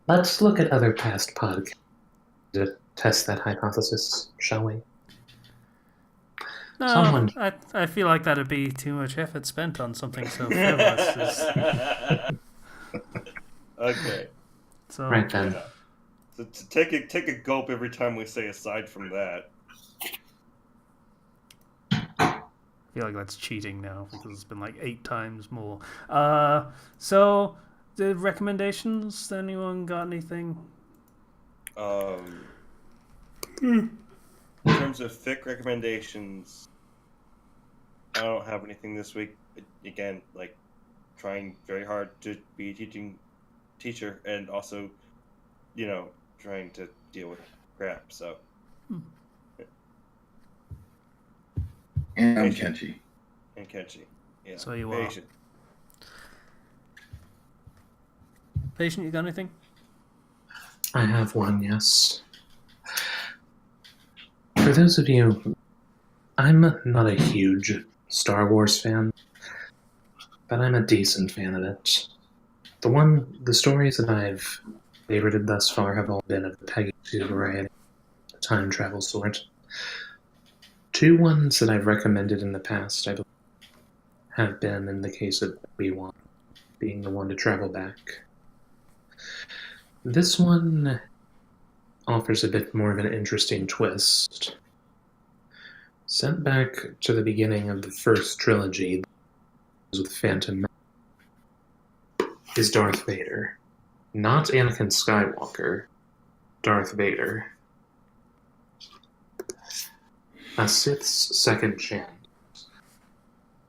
Let's look at other past podcasts to test that hypothesis, shall we?
No,
Someone-
I feel like that'd be too much effort spent on something so frivolous.
Okay.
So
Right then.
Yeah. So to take a gulp every time we say aside from that.
I feel like that's cheating now because it's been like 8 times more. So the recommendations. Anyone got anything?
In terms of thick recommendations, I don't have anything this week. Again, like trying very hard to be a teacher and also, trying to deal with crap. So.
And I'm
Patient.
Kenchi.
And Kenchi. Yeah.
So you are.
Patient.
Patient, you got anything?
I have one, yes. For those of you, I'm not a huge Star Wars fan, but I'm a decent fan of it. The stories that I've favorited thus far have all been of the Pegasus variety, time travel sort. 2 ones that I've recommended in the past, I believe, have been in the case of Obi-Wan being the one to travel back. This one offers a bit more of an interesting twist. Sent back to the beginning of the first trilogy with Phantom is Darth Vader. Not Anakin Skywalker, Darth Vader. A Sith's Second Chance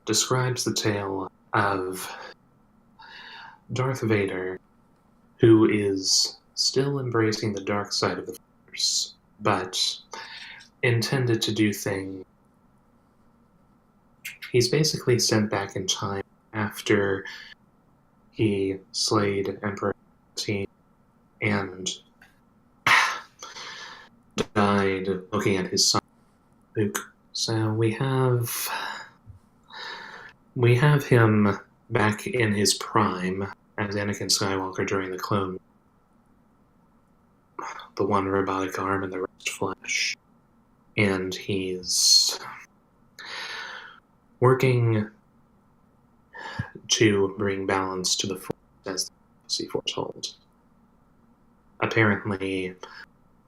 describes the tale of Darth Vader, who is still embracing the dark side of the Force, but intended to do things. He's basically sent back in time after he slayed Emperor Palpatine and died looking at his son Luke. So we have him back in his prime as Anakin Skywalker during the Clone Wars. The one robotic arm and the rest flesh. And he's working to bring balance to the Force as the prophecy foretold. Apparently,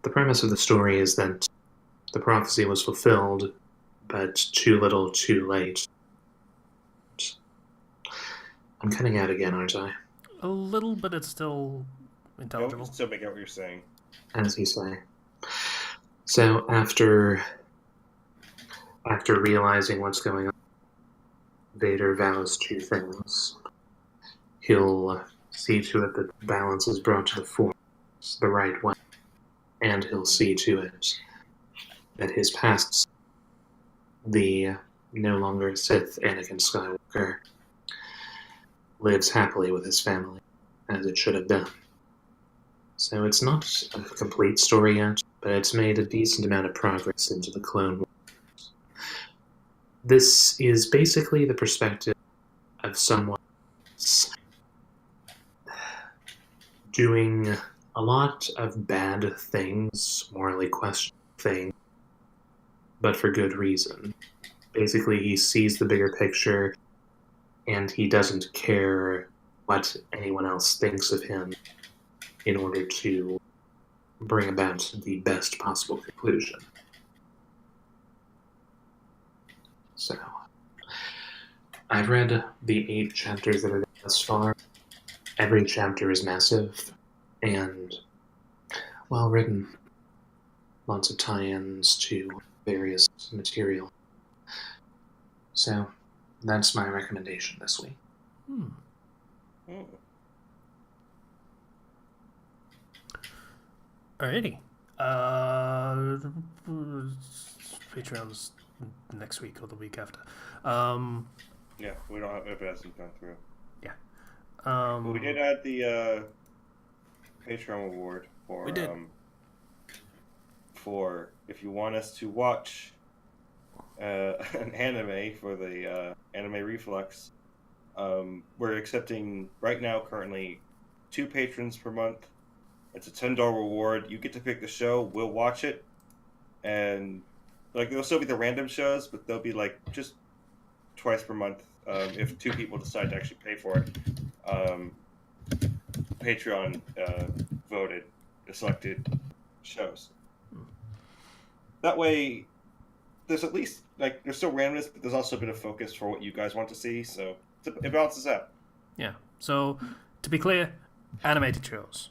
the premise of the story is that the prophecy was fulfilled, but too little, too late. I'm cutting out again, aren't I?
A little, but it's still
No, we
intelligible.
can still make out what you're saying.
As you say. So after realizing what's going on, Vader vows 2 things. He'll see to it that balance is brought to the Force the right way, and he'll see to it that his past, the no longer Sith Anakin Skywalker, lives happily with his family, as it should have been. So it's not a complete story yet, but it's made a decent amount of progress into the Clone Wars. This is basically the perspective of someone doing a lot of bad things, morally questionable things, but for good reason. Basically, he sees the bigger picture, and he doesn't care what anyone else thinks of him in order to bring about the best possible conclusion. So, I've read the 8 chapters that are there thus far. Every chapter is massive and well written. Lots of tie-ins to various material. So, that's my recommendation this week.
Hmm. Alrighty. Patreon's next week or the week after.
Yeah, we don't have if it hasn't gone through.
But
But we did add the Patreon reward for
We did.
For if you want us to watch an anime for the Anime Reflux. We're accepting right now currently 2 patrons per month. It's a $10 reward. You get to pick the show. We'll watch it, and Like there'll still be the random shows, but they'll be like just twice per month if 2 people decide to actually pay for it. Patreon voted selected shows. That way, there's at least like there's still randomness, but there's also a bit of focus for what you guys want to see, so it balances out.
Yeah. So, to be clear, animated shows.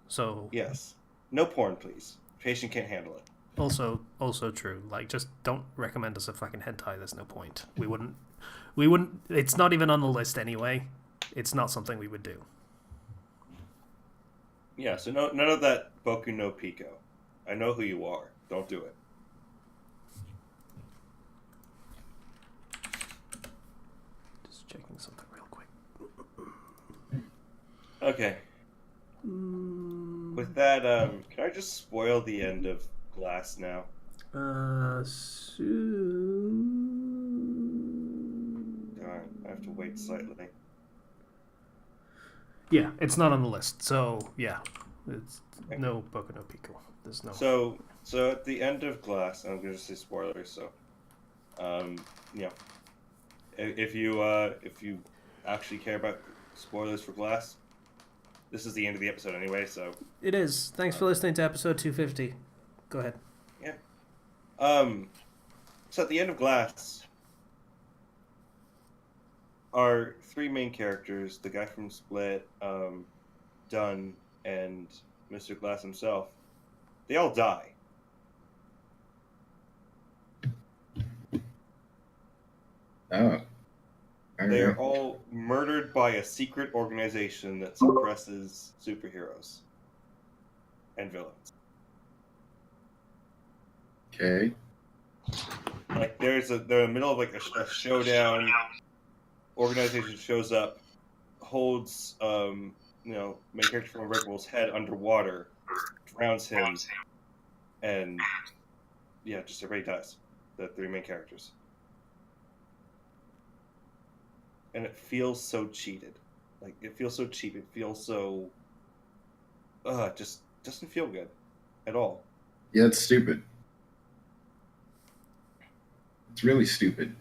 So
Yes, no porn, please. Patient can't handle it.
also true. Like, just don't recommend us a fucking hentai. There's no point. We wouldn't. It's not even on the list anyway. It's not something we would do.
Yeah, so none of that Boku no Pico. I know who you are. Don't do it.
Just checking something real quick.
Okay. With that, can I just spoil the end of Glass now?
Soon.
Darn, I have to wait slightly.
Yeah, it's not on the list. So yeah, it's no Boku no Pico. There's no.
So at the end of Glass, I'm going to say spoilers. So, you know, if you actually care about spoilers for Glass, this is the end of the episode anyway. So
It is. Thanks for listening to episode 250. Go ahead.
yeah. So at the end of Glass, our 3 main characters, the guy from Split, Dunn, and Mr. Glass himself, they all die.
Oh.
They are all murdered by a secret organization that suppresses superheroes and villains.
Okay.
Like they're in the middle of like a showdown. Organization shows up, holds main character from Red Bull's head underwater, drowns him, and yeah, just everybody dies. The 3 main characters. And it feels so cheated. Like, it feels so cheap. It feels so... just doesn't feel good. At all.
Yeah, it's stupid. It's really stupid.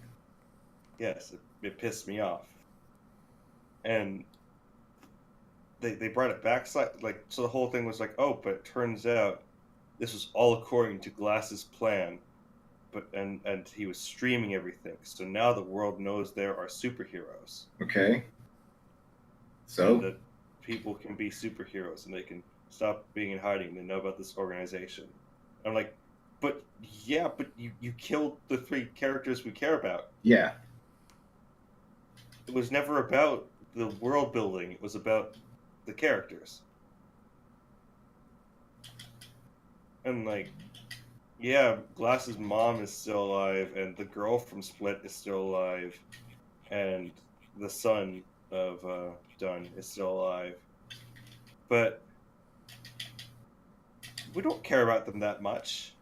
Yes, it pissed me off. And they brought it back, so the whole thing was like, oh, but it turns out this was all according to Glass's plan. And he was streaming everything, so now the world knows there are superheroes.
Okay. So
that people can be superheroes and they can stop being in hiding. They know about this organization. I'm like, but you killed the 3 characters we care about.
yeah.
It was never about the world building. It was about the characters. And like, yeah, Glass's mom is still alive, and the girl from Split is still alive, and the son of Dunn is still alive. But we don't care about them that much.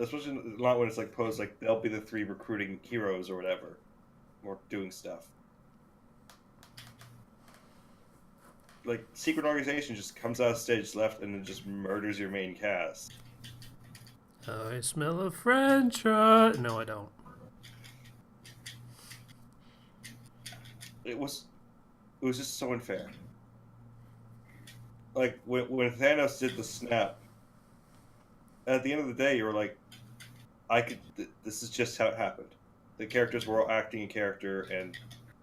Especially not when it's like posed like they'll be the 3 recruiting heroes or whatever. Or doing stuff. Like, secret organization just comes out of stage left and then just murders your main cast.
I smell a French fry. No, I don't.
It was just so unfair. Like, when Thanos did the snap, at the end of the day, you were like, this is just how it happened. The characters were all acting in character, and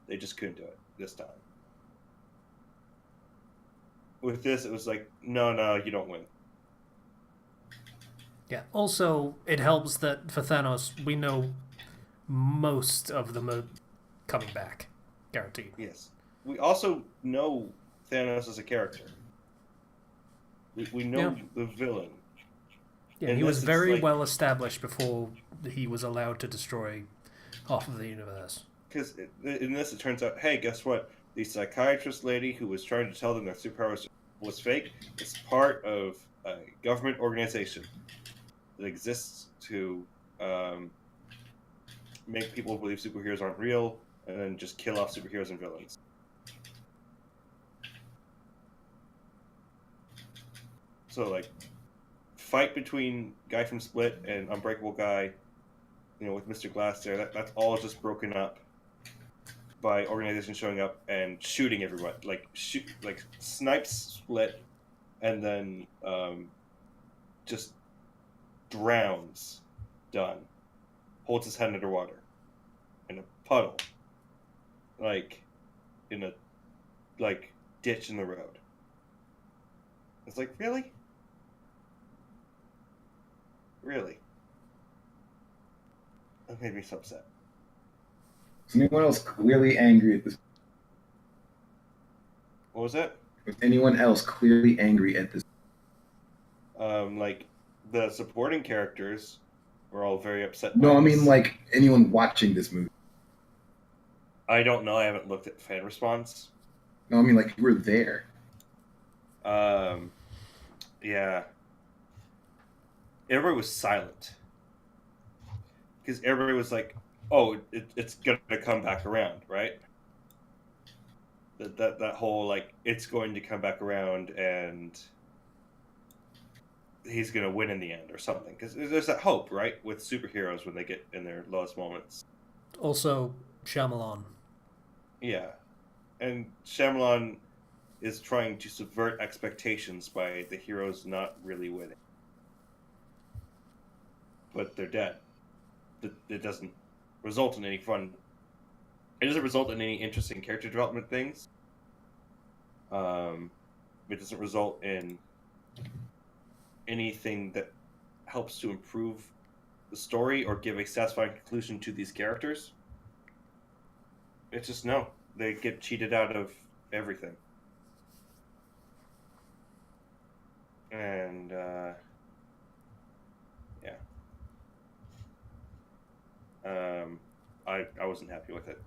they just couldn't do it this time. With this, it was like, no, you don't win.
Yeah. Also, it helps that for Thanos, we know most of them are coming back. Guaranteed.
Yes. We also know Thanos as a character. We know the villain.
Yeah, he was very well established before he was allowed to destroy half of the universe.
Because in this, it turns out, hey, guess what? The psychiatrist lady who was trying to tell them that superpowers was fake is part of a government organization that exists to make people believe superheroes aren't real and then just kill off superheroes and villains. So, like, fight between guy from Split and Unbreakable guy, with Mr. Glass there, that's all just broken up by organization showing up and shooting everyone, like snipes Split, and then just drowns Dunn, holds his head underwater in a puddle, in a ditch in the road. It's like, really? That made me so upset.
Is anyone else clearly angry at this?
What was that?
Was anyone else clearly angry at this?
The supporting characters were all very upset.
No, I
by this.
mean like anyone watching this movie.
I don't know. I haven't looked at fan response.
No, I mean like you were there.
Yeah. Everybody was silent. Because everybody was like, oh, it's going to come back around, right? That whole, it's going to come back around and he's going to win in the end or something. Because there's that hope, right? With superheroes when they get in their lowest moments.
Also, Shyamalan.
Yeah. And Shyamalan is trying to subvert expectations by the heroes not really winning. But they're dead. It doesn't result in any fun. It doesn't result in any interesting character development things. It doesn't result in anything that helps to improve the story or give a satisfying conclusion to these characters. It's just no. They get cheated out of everything. And, yeah. I wasn't happy with it.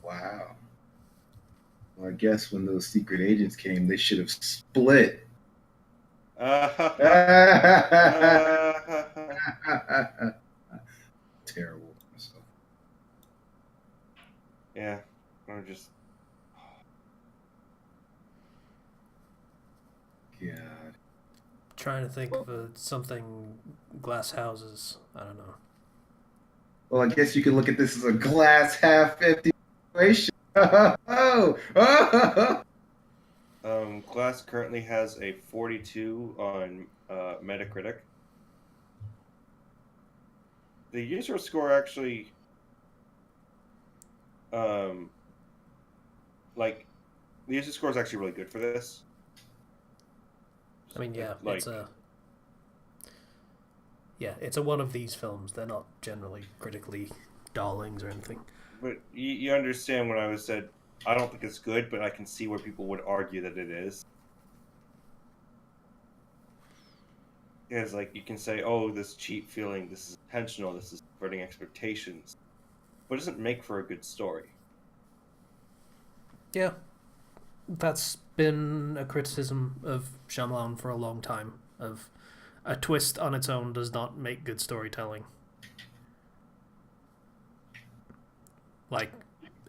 Wow. Well, I guess when those secret agents came, they should have split. Terrible. So.
Yeah, I'm just.
God.
Trying to think of something glass houses. I don't know.
Well, I guess you could look at this as a glass half empty situation.
Glass currently has a 42 on Metacritic. The user score actually, the user score is actually really good for this.
I mean, yeah, it's a one of these films. They're not generally critically darlings or anything.
But you understand when I said, I don't think it's good, but I can see where people would argue that it is. Because, you can say, oh, this cheap feeling, this is intentional, this is subverting expectations. But it doesn't make for a good story.
Yeah. That's been a criticism of Shyamalan for a long time. Of a twist on its own does not make good storytelling.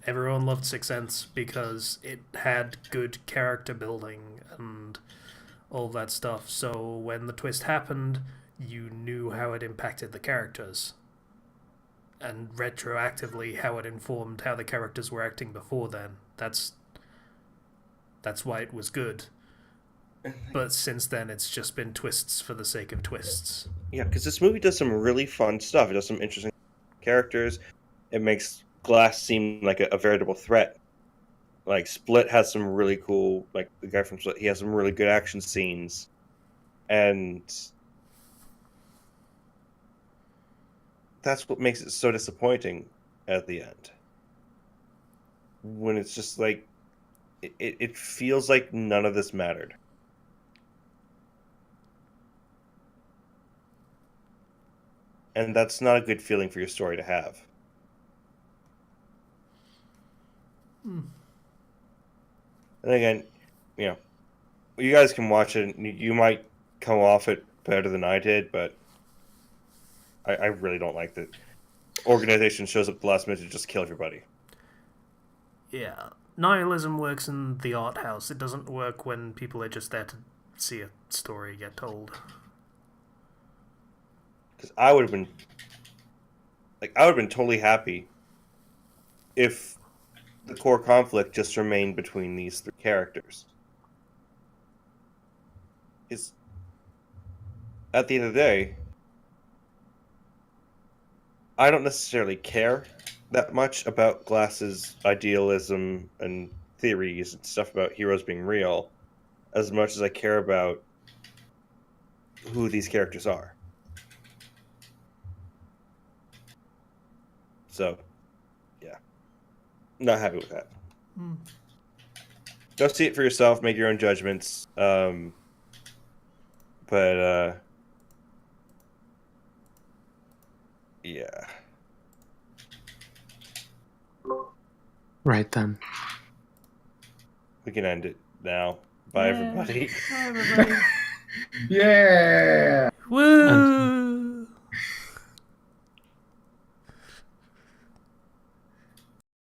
Everyone loved Sixth Sense because it had good character building and all that stuff. So when the twist happened, you knew how it impacted the characters. And retroactively how it informed how the characters were acting before then. That's why it was good. But since then, it's just been twists for the sake of twists.
Yeah, because this movie does some really fun stuff. It does some interesting characters. It makes Glass seem like a veritable threat. Split has some really cool, the guy from Split, he has some really good action scenes. And that's what makes it so disappointing at the end. When it's just it feels like none of this mattered. And that's not a good feeling for your story to have. And again, you guys can watch it. You might come off it better than I did, but I really don't like that organization shows up at the last minute to just kill everybody.
Yeah, nihilism works in the art house. It doesn't work when people are just there to see a story get told.
Because I would have been totally happy if the core conflict just remained between these three characters. Because at the end of the day, I don't necessarily care that much about Glass's idealism and theories and stuff about heroes being real, as much as I care about who these characters are. So, yeah. Not happy with that. Go see it for yourself, make your own judgments. Yeah.
Right then.
We can end it now. Bye, everybody.
Bye, everybody.
Yeah.
Woo!